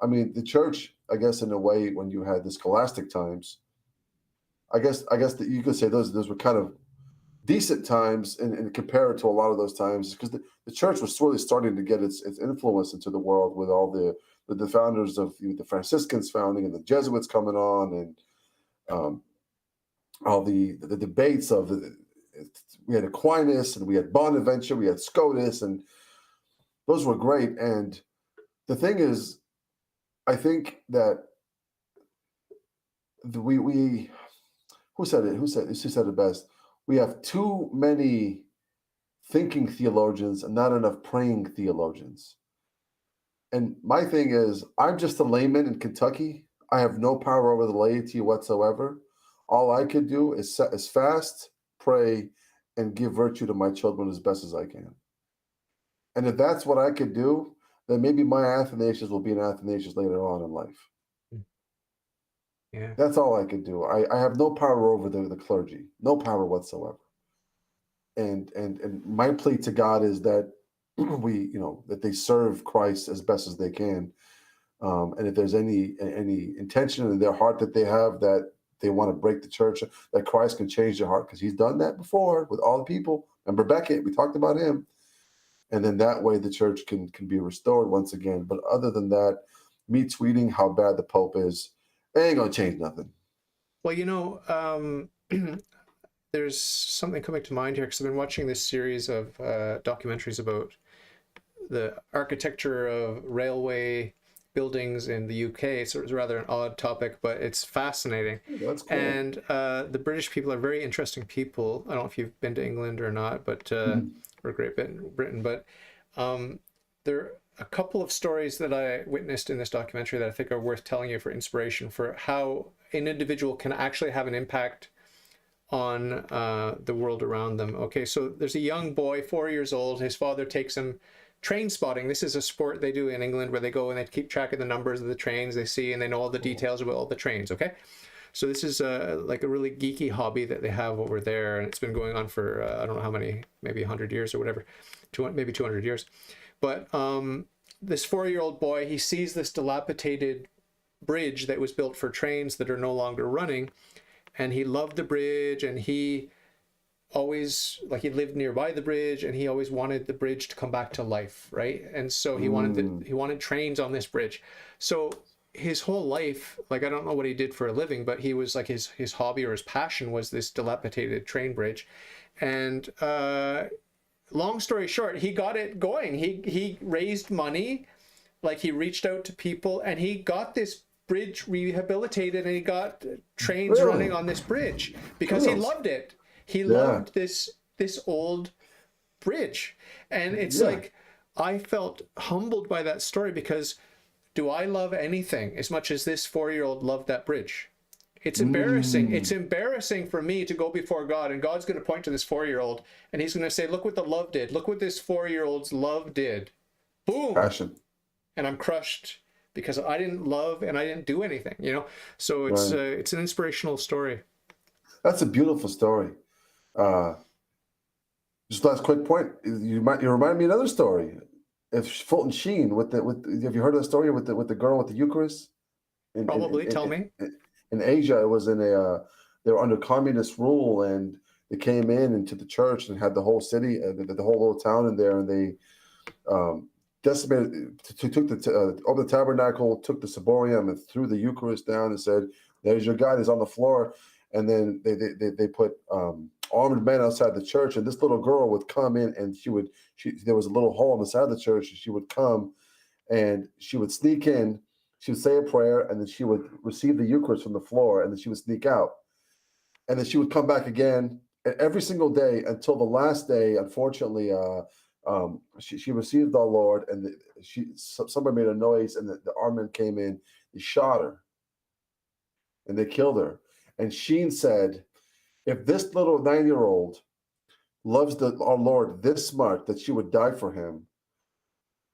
I mean, the church, I guess, in a way, when you had the scholastic times, I guess that you could say those were kind of decent times and compared to a lot of those times because the church was really starting to get its influence into the world with all the founders of the Franciscans founding and the Jesuits coming on and all the debates of we had Aquinas and we had Bonaventure, we had Scotus, and those were great. And the thing is, I think that we who said it? Who said it best? We have too many thinking theologians and not enough praying theologians. And my thing is, I'm just a layman in Kentucky. I have no power over the laity whatsoever. All I could do is fast, pray, and give virtue to my children as best as I can. And if that's what I could do, then maybe my Athanasius will be an Athanasius later on in life. yeah. That's all I could do. I have no power over the clergy, no power whatsoever. And my plea to God is that that they serve Christ as best as they can. And if there's any intention in their heart that they have that they want to break the church, that Christ can change their heart because he's done that before with all the people. Remember Becket, we talked about him. And then that way the church can be restored once again. But other than that, me tweeting how bad the Pope is, it ain't gonna change nothing. Well, there's something coming to mind here because I've been watching this series of documentaries about the architecture of railway buildings in the UK. So it's rather an odd topic, but it's fascinating. That's cool. And the British people are very interesting people. I don't know if you've been to England or not, but or Great Britain, but there are a couple of stories that I witnessed in this documentary that I think are worth telling you for inspiration for how an individual can actually have an impact on the world around them. Okay, so there's a young boy, 4 years old. His father takes him train spotting. This is a sport they do in England where they go and they keep track of the numbers of the trains they see, and they know all the details about all the trains. Okay, so this is like a really geeky hobby that they have over there, and it's been going on for I don't know how many, maybe 100 years or whatever, maybe 200 years. But this 4-year-old boy, he sees this dilapidated bridge that was built for trains that are no longer running, and he loved the bridge, and he always, like, he lived nearby the bridge, and he always wanted the bridge to come back to life, right? And so he wanted trains on this bridge. So his whole life, like, I don't know what he did for a living, but he was like, his hobby or his passion was this dilapidated train bridge. And long story short, he got it going. He raised money, like, he reached out to people, and he got this bridge rehabilitated, and he got trains running on this bridge because he loved it. He loved this old bridge. And it's like, I felt humbled by that story, because do I love anything as much as this 4-year-old loved that bridge? It's embarrassing. It's embarrassing for me to go before God, and God's going to point to this 4-year-old, and he's going to say, look what the love did. Look what this 4-year-old's love did. Boom. Passion. And I'm crushed because I didn't love and I didn't do anything, you know? So it's an inspirational story. That's a beautiful story. Just last quick point. You remind me of another story. If Fulton Sheen have you heard of the story with the girl with the Eucharist? Probably. Tell me. In Asia, it was they were under communist rule, and they came into the church and had the whole city, the whole little town in there, and they decimated, took over the tabernacle, took the ciborium, and threw the Eucharist down and said, "There's your God. He's on the floor." And then they put armed men outside the church, and this little girl would come in, and there was a little hole on the side of the church, and she would come, and she would sneak in. She would say a prayer, and then she would receive the Eucharist from the floor, and then she would sneak out. And then she would come back again, and every single day until the last day, unfortunately, she received our Lord, and somebody made a noise, and the armed men came in, they shot her, and they killed her. And Sheen said, if this little 9-year-old loves our Lord this much that she would die for him,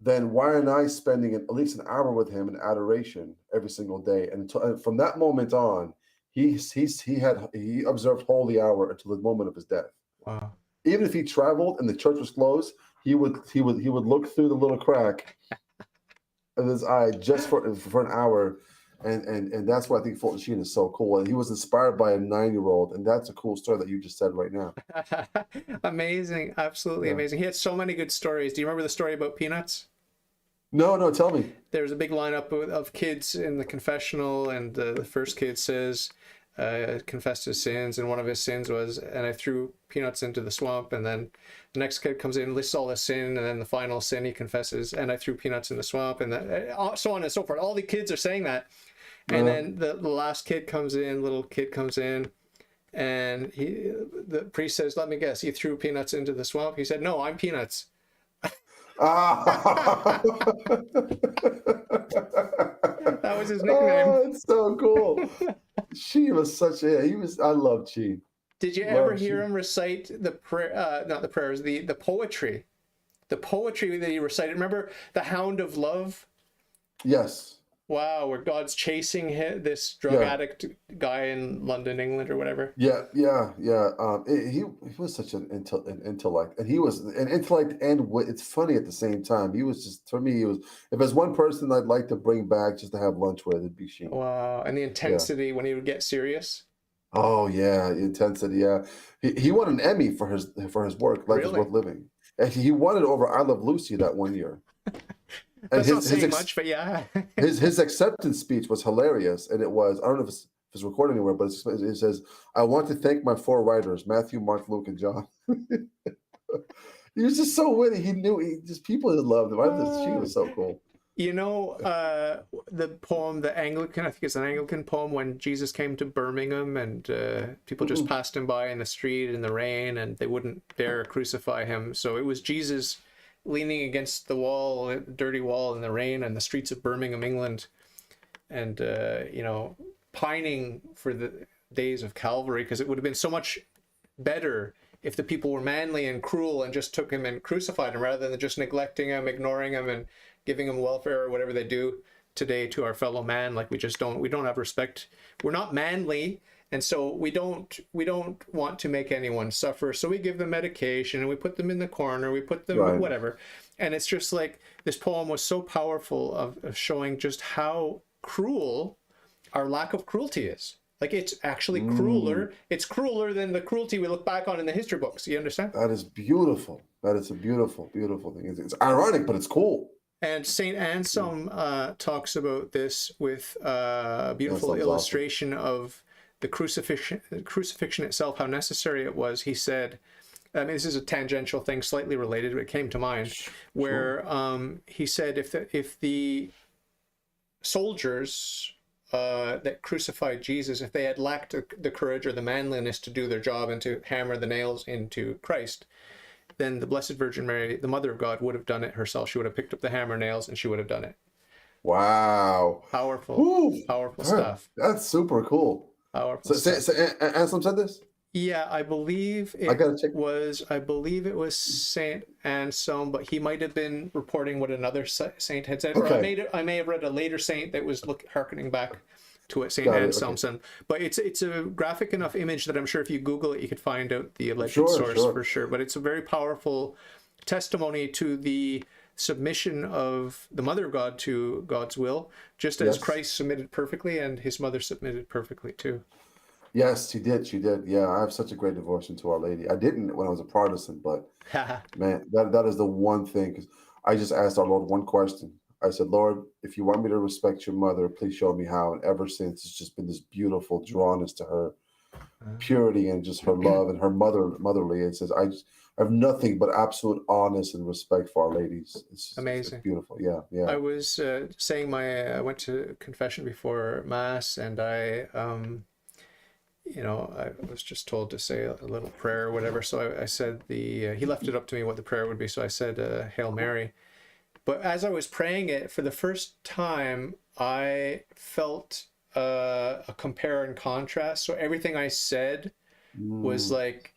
then why aren't I spending at least an hour with him in adoration every single day? And from that moment on, he observed holy hour until the moment of his death. Wow. Even if he traveled and the church was closed, he would look through the little crack of his eye just for an hour. And that's why I think Fulton Sheen is so cool. And he was inspired by a 9-year-old, and that's a cool story that you just said right now. Amazing, absolutely amazing. He had so many good stories. Do you remember the story about Peanuts? No, tell me. There's a big lineup of kids in the confessional, and the first kid says, confessed his sins, and one of his sins was, and I threw peanuts into the swamp. And then the next kid comes in, lists all his sin, and then the final sin he confesses, and I threw peanuts in the swamp, and so on and so forth. All the kids are saying that. And then the last kid comes in, little kid comes in, and the priest says, let me guess, he threw peanuts into the swamp? He said, no, I'm Peanuts. That was his nickname. Oh, it's so cool. Sheen was I love Sheen. Did you ever hear him recite the prayer, not the prayers, the poetry? The poetry that he recited. Remember the Hound of Love? Yes. Wow, where God's chasing this drug addict guy in London, England, or whatever. Yeah. He was such an intellect, and he was an intellect and wit. It's funny at the same time. He was just, for me, if there's one person I'd like to bring back just to have lunch with, it'd be Sheen. Wow, and the intensity when he would get serious. Oh yeah, intensity. Yeah, he won an Emmy for his work. Life is Worth Living. And he won it over I Love Lucy that one year. And that's not saying much, but yeah. his acceptance speech was hilarious, and it was, I don't know if it's recorded anywhere, but it says, "I want to thank my 4 writers, Matthew, Mark, Luke, and John." He was just so witty. He knew people that loved him. She was so cool. You know, the poem, the Anglican, I think it's an Anglican poem, when Jesus came to Birmingham and people just Mm-mm. passed him by in the street in the rain and they wouldn't dare crucify him. So it was Jesus leaning against the wall, a dirty wall in the rain and the streets of Birmingham, England, and, pining for the days of Calvary, because it would have been so much better if the people were manly and cruel and just took him and crucified him rather than just neglecting him, ignoring him, and giving him welfare or whatever they do today to our fellow man. Like we don't have respect. We're not manly, and so we don't want to make anyone suffer. So we give them medication and we put them in the corner. We put them Right. whatever, and it's just like this poem was so powerful of showing just how cruel our lack of cruelty is. Like it's actually Mm. crueler. It's crueler than the cruelty we look back on in the history books. You understand? That is beautiful. That is a beautiful, beautiful thing. It's ironic, but it's cool. And Saint Yeah. Anselm talks about this with a That beautiful sounds awesome. illustration of the crucifixion itself, how necessary it was. He said, I mean, this is a tangential thing, slightly related, but it came to mind, Sure. where he said if the soldiers that crucified Jesus, if they had lacked the courage or the manliness to do their job and to hammer the nails into Christ, then the Blessed Virgin Mary, the Mother of God, would have done it herself. She would have picked up the hammer nails and she would have done it. Wow. Powerful, Woo. powerful Huh. stuff. That's super cool. Powerful So stuff. Anselm said this? Yeah, I gotta check. I believe it was Saint Anselm, but he might have been reporting what another saint had said, or Okay. I may have read a later saint that was harkening back to what Saint Got it. Okay. Anselm said. But it's a graphic enough image that I'm sure if you Google it, you could find out the alleged Sure, source sure. for sure. But it's a very powerful testimony to the submission of the Mother of God to God's will, just as Yes. Christ submitted perfectly and his mother submitted perfectly too. Yes, she did. She did. Yeah, I have such a great devotion to Our Lady. I didn't when I was a Protestant, but man, that is the one thing. Because I just asked our Lord one question. I said, Lord, if you want me to respect your mother, please show me how. And ever since, it's just been this beautiful drawnness to her purity and just her love and her motherly. It says, I have nothing but absolute honest and respect for Our Ladies. It's Amazing. beautiful. Yeah, yeah. I was saying I went to confession before Mass, and I was just told to say a little prayer or whatever. So I said he left it up to me what the prayer would be. So I said Hail Mary. But as I was praying it for the first time, I felt a compare and contrast. So everything I said was Mm, like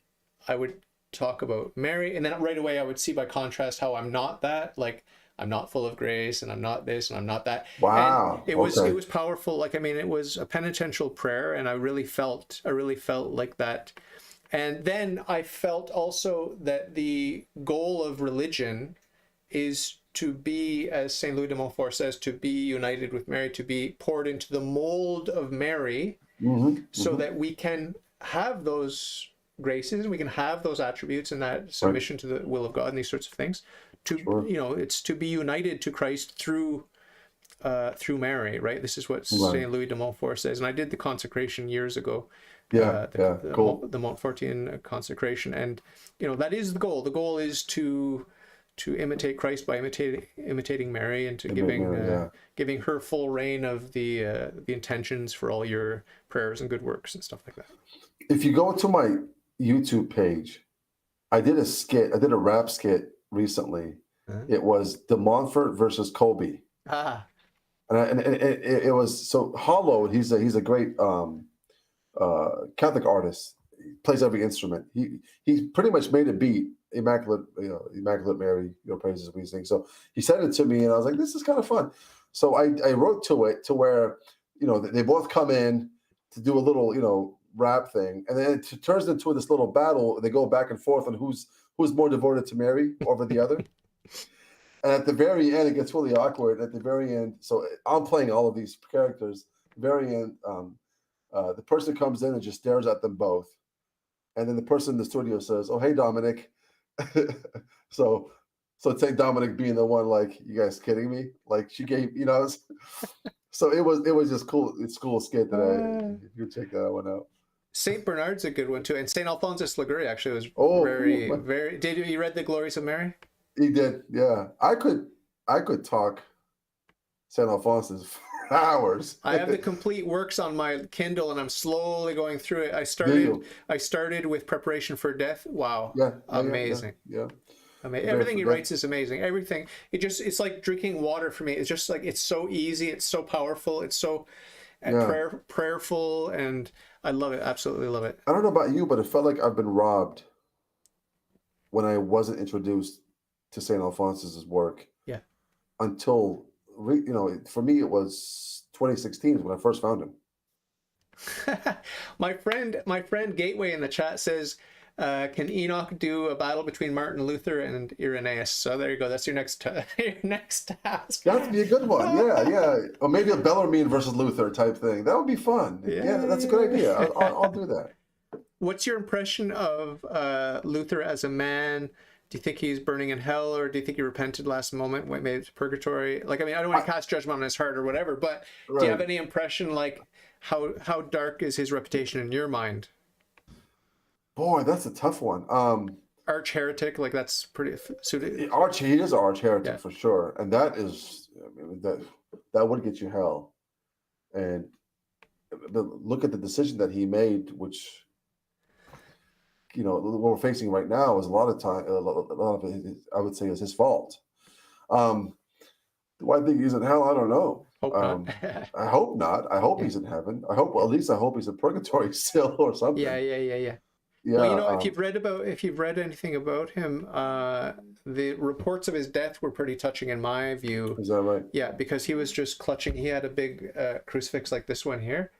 I would talk about Mary, and then right away I would see by contrast how I'm not that. Like I'm not full of grace, and I'm not this, and I'm not that. And wow. it Okay. was powerful. Like I mean, it was a penitential prayer, and I really felt like that. And then I felt also that the goal of religion is to be, as Saint Louis de Montfort says, to be united with Mary, to be poured into the mold of Mary, Hmm. so that we can have those graces, we can have those attributes and that Right. submission to the will of God and these sorts of things. Sure. It's to be united to Christ through Mary, right? This is what Right. Saint Louis de Montfort says, and I did the consecration years ago, Yeah. Yeah. Cool. the Montfortian consecration, and that is the goal. The goal is to imitate Christ by imitating Mary, and to Mary, yeah. giving her full reign of the intentions for all your prayers and good works and stuff like that. If you go to my YouTube page, I did a skit. I did a rap skit recently. Uh-huh. It was De Montfort versus Kobe, Ah, and it was so Hollow. He's a great Catholic artist. He plays every instrument. He pretty much made a beat. Immaculate Mary, your praises we sing. So he sent it to me, and I was like, this is kind of fun. So I wrote to it to where they both come in to do a little rap thing, and then it turns into this little battle. They go back and forth on who's more devoted to Mary over the other. And at the very end, it gets really awkward. At the very end, so I'm playing all of these characters. Very end, the person comes in and just stares at them both, and then the person in the studio says, "Oh, hey, Dominic." so St. Dominic being the one, like, you guys kidding me? Like, she gave, so it was just cool. It's cool skit that you check that one out. Saint Bernard's a good one too, and Saint Alphonsus Liguori actually was Oh, very, very. Did you read the Glories of Mary? he did, yeah. I could talk St. Alphonsus for hours. I have the complete works on my Kindle, and I'm slowly going through it. Do you? I started with Preparation for Death. Wow, Yeah, amazing. yeah. Amazing. Prepare Everything for he death. writes is amazing. Everything. It's like drinking water for me. It's just like it's so easy. It's so powerful. It's so Yeah. prayerful, and I love it. Absolutely love it. I don't know about you, but it felt like I've been robbed when I wasn't introduced to St. Alphonsus's work Yeah. until, for me, it was 2016 is when I first found him. My friend Gateway in the chat says, "Can Enoch do a battle between Martin Luther and Irenaeus?" So there you go. That's your next your next task. That'd be a good one. Yeah. Or maybe a Bellarmine versus Luther type thing. That would be fun. Yeah, that's a good idea. I'll do that. What's your impression of Luther as a man? Do you think he's burning in hell, or do you think he repented last moment, went made it to purgatory? Like, I mean, I don't want to cast judgment on his heart or whatever, but do you have any impression, like, how dark is his reputation in your mind? Boy, that's a tough one. Arch heretic, like that's pretty suited. He is an arch heretic for sure, and that is, I mean, that would get you hell. And look at the decision that he made, which, what we're facing right now is a lot of it, I would say, is his fault. Do I think he's in hell? I don't know. Hope not. I hope not. I hope he's in heaven. I hope he's in purgatory still or something. Yeah. Yeah. Well, if you've read anything about him, the reports of his death were pretty touching in my view. Is that right? Yeah, because he was just clutching. He had a big crucifix like this one here,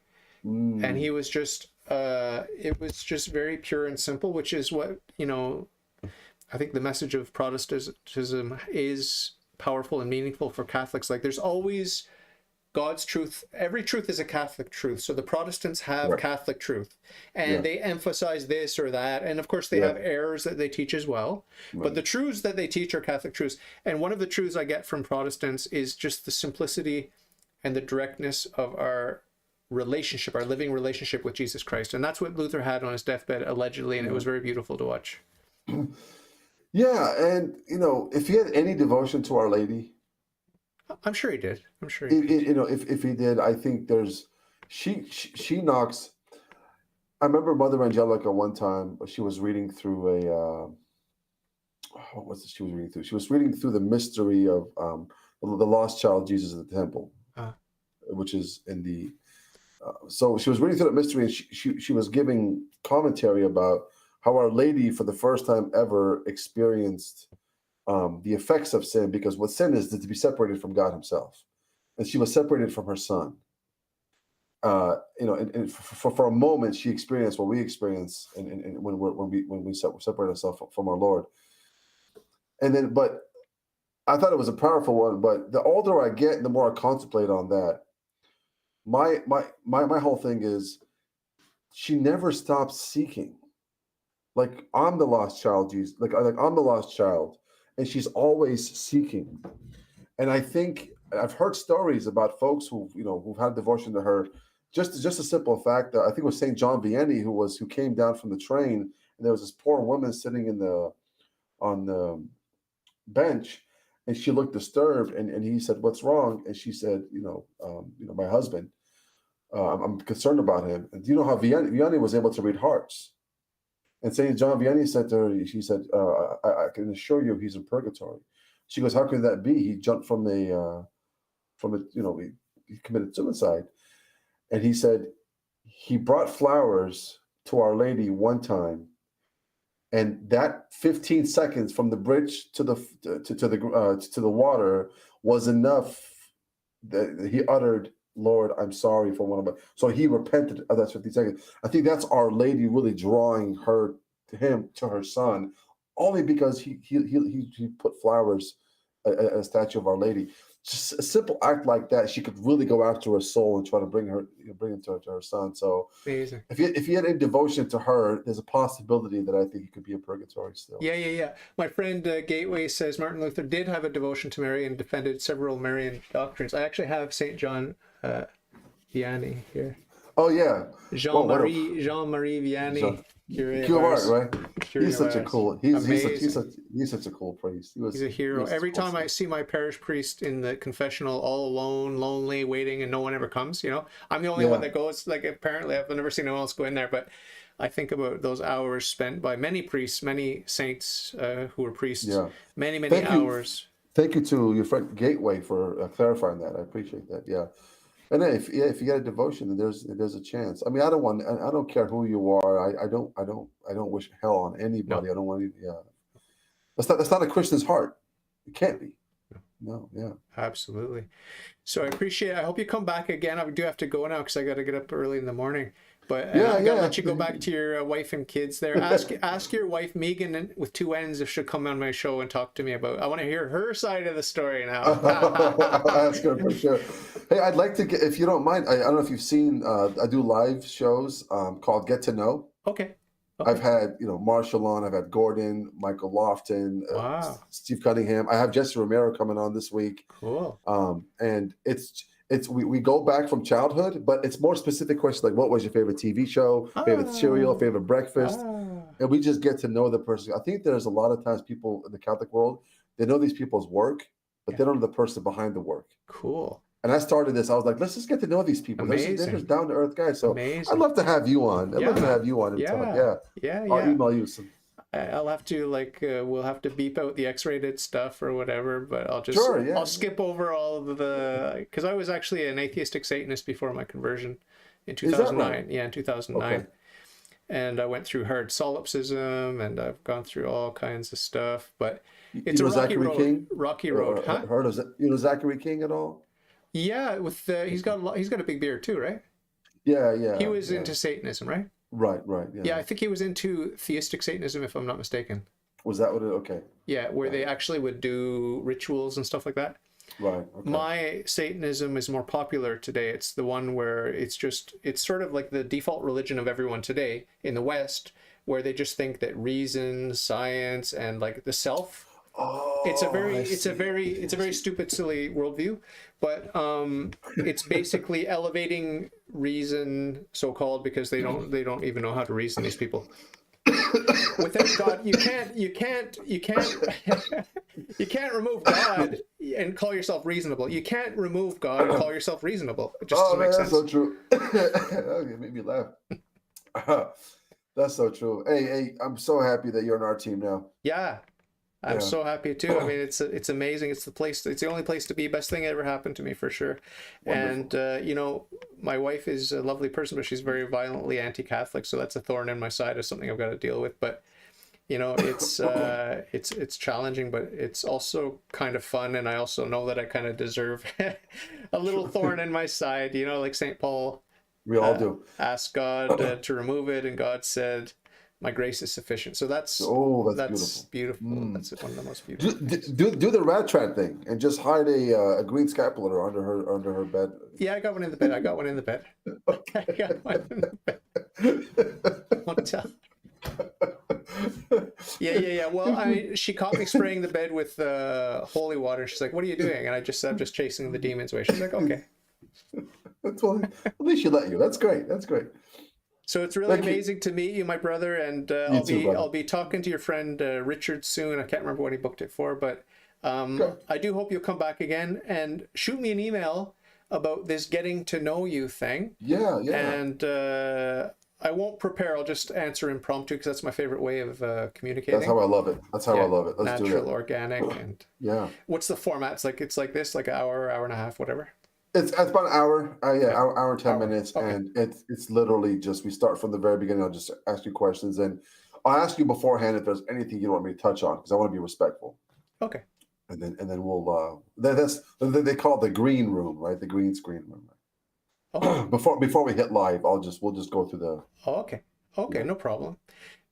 and he was just. It was just very pure and simple, which is what I think the message of Protestantism is powerful and meaningful for Catholics. Like, there's always God's truth. Every truth is a Catholic truth. So the Protestants have Catholic truth, and they emphasize this or that. And of course, they have errors that they teach as well. Right. But the truths that they teach are Catholic truths. And one of the truths I get from Protestants is just the simplicity and the directness of our relationship, our living relationship with Jesus Christ. And that's what Luther had on his deathbed, allegedly. And it was very beautiful to watch. Yeah. And, if he had any devotion to Our Lady, I'm sure he did. I'm sure he did. If he did, I think she knocks. I remember Mother Angelica one time. She was reading through she was reading through? She was reading through the mystery of the lost child Jesus at the temple, which is in the. So she was reading through that mystery, and she was giving commentary about how Our Lady, for the first time ever, experienced the effects of sin, because what sin is to be separated from God Himself, and she was separated from her Son. And for a moment, she experienced what we experience, and when we separate ourselves from our Lord. And then, but I thought it was a powerful one. But the older I get, the more I contemplate on that. My whole thing is, she never stops seeking. Like, I'm the lost child, Jesus. Like I'm the lost child. And she's always seeking. And I think I've heard stories about folks who've had devotion to her. Just a simple fact that I think it was St. John Vianney who came down from the train, and there was this poor woman sitting on the bench, and she looked disturbed, and he said, "What's wrong?" And she said, "My husband. I'm concerned about him." And do you know how Vianney was able to read hearts? And St. John Vianney said to her, she said, I can assure you he's in purgatory. She goes, how could that be? He jumped from he committed suicide. And he said, he brought flowers to Our Lady one time. And that 15 seconds from the bridge to the water was enough that he uttered, "Lord, I'm sorry for one of my." So he repented of that 15 seconds. I think that's Our Lady really drawing her to her Son, only because he put flowers at a statue of Our Lady. Just a simple act like that, she could really go after her soul and try to bring him to her Son. So amazing. If he had any devotion to her, there's a possibility that I think he could be in purgatory still. Yeah. My friend Gateway says Martin Luther did have a devotion to Mary and defended several Marian doctrines. I actually have St. John Vianney here. Oh yeah, Jean-Marie Vianney. Curievar's, right? He's such a cool. amazing. He's such a cool priest. He's a hero. Every time I see my parish priest in the confessional, all alone, lonely, waiting, and no one ever comes, I'm the only one that goes. Like, apparently, I've never seen anyone else go in there. But I think about those hours spent by many priests, many saints who were priests. Yeah. Many hours. Thank you to your friend Gateway for clarifying that. I appreciate that. Yeah. And then if you get a devotion, then there's a chance. I mean, I don't care who you are. I don't wish hell on anybody. No. I don't want to. Yeah. That's not a Christian's heart. It can't be. No. Yeah. Absolutely. So I appreciate it. I hope you come back again. I do have to go now because I got to get up early in the morning. But I gotta let you go back to your wife and kids there. Ask your wife Megan with 2 N's if she'll come on my show and talk to me about. I want to hear her side of the story now. That's good for sure. Hey, I'd like to get, if you don't mind. I don't know if you've seen. I do live shows called Get to Know. Okay. I've had Marshall on. I've had Gordon, Michael Lofton, wow. Steve Cunningham. I have Jesse Romero coming on this week. Cool. And we go back from childhood, but it's more specific questions like what was your favorite TV show, favorite cereal, favorite breakfast, and we just get to know the person. I think there's a lot of times people in the Catholic world, they know these people's work, but they don't know the person behind the work. Cool. And I started this. I was like, let's just get to know these people. They're just down to earth guys. So amazing. I'd love to have you on. I'd love to have you on and talk. Yeah. I'll email you some. I'll have to we'll have to beep out the X-rated stuff or whatever, but I'll just I'll skip over all of the, because I was actually an atheistic Satanist before my conversion in 2009. Right? Yeah, in 2009. Okay. And I went through hard solipsism, and I've gone through all kinds of stuff. But it's a rocky road. King? Rocky road. Heard of Zachary King at all? Yeah, with he's got a big beard too, right? Yeah. He was into Satanism, right? Right. Yeah, I think he was into theistic Satanism, if I'm not mistaken. Was that what it? Okay. Yeah, where they actually would do rituals and stuff like that. Right. Okay. My Satanism is more popular today. It's the one where it's sort of like the default religion of everyone today in the West, where they just think that reason, science, and like the self. Oh, it's a very stupid, silly worldview, but it's basically elevating reason, so-called, because they don't even know how to reason, these people. Without God, you can't remove God and call yourself reasonable. You can't remove God and call yourself reasonable. It just doesn't make sense. That's so true. It made me laugh. That's so true. Hey, I'm so happy that you're on our team now. Yeah. I'm so happy too. I mean, it's amazing. It's the only place to be. Best thing that ever happened to me, for sure. Wonderful. And my wife is a lovely person, but she's very violently anti-Catholic, so that's a thorn in my side of something I've got to deal with. But it's challenging, but it's also kind of fun, and I also know that I kind of deserve a little thorn in my side. Like St. Paul. We all do. Asked God to remove it, and God said, "My grace is sufficient." So that's beautiful. That's one of the most beautiful. Do the rat trap thing and just hide a green scapular under her bed. Yeah, I got one in the bed. I got one in the bed. Won't tell. Yeah. Well, she caught me spraying the bed with holy water. She's like, "What are you doing?" And I just said, "I'm just chasing the demons away." She's like, "Okay." That's fine. At least she let you. That's great. So it's really amazing to meet you, my brother, and I'll be talking to your friend Richard soon. I can't remember what he booked it for, but I do hope you'll come back again and shoot me an email about this getting to know you thing. Yeah. And I won't prepare. I'll just answer impromptu because that's my favorite way of communicating. That's how I love it. Let's natural, do that. Natural, organic, and What's the format? It's like this, like an hour and a half, whatever. It's about an hour, hour and 10 minutes, and it's literally just, we start from the very beginning. I'll just ask you questions, and I'll ask you beforehand if there's anything you want me to touch on, because I want to be respectful. Okay. And then we'll they call it the green room, right? The green screen room. Oh. Before we hit live, we'll just go through the. Oh, okay, no problem.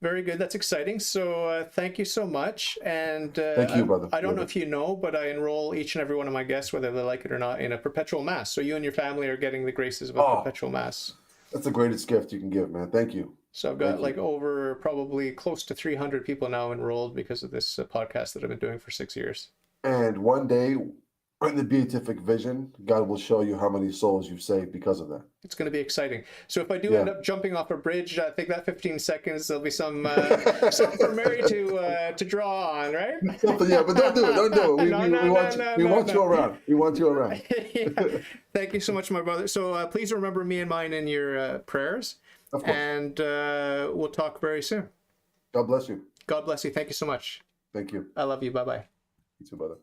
Very good. That's exciting. So thank you so much. And thank you, brother. I don't know if you know, but I enroll each and every one of my guests, whether they like it or not, in a perpetual mass. So you and your family are getting the graces of a perpetual mass. That's the greatest gift you can give, man. Thank you. So I've got over probably close to 300 people now enrolled because of this podcast that I've been doing for 6 years. And one day, in the beatific vision, God will show you how many souls you've saved because of that. It's going to be exciting. So if I do Yeah. end up jumping off a bridge, I think that 15 seconds there'll be some something for Mary to draw on, right? Something, yeah, but don't do it. Don't do it. We want you around. We want you around. Yeah. Thank you so much, my brother. So please remember me and mine in your prayers. Of course. And we'll talk very soon. God bless you. God bless you. Thank you so much. Thank you. I love you. Bye-bye. You too, brother.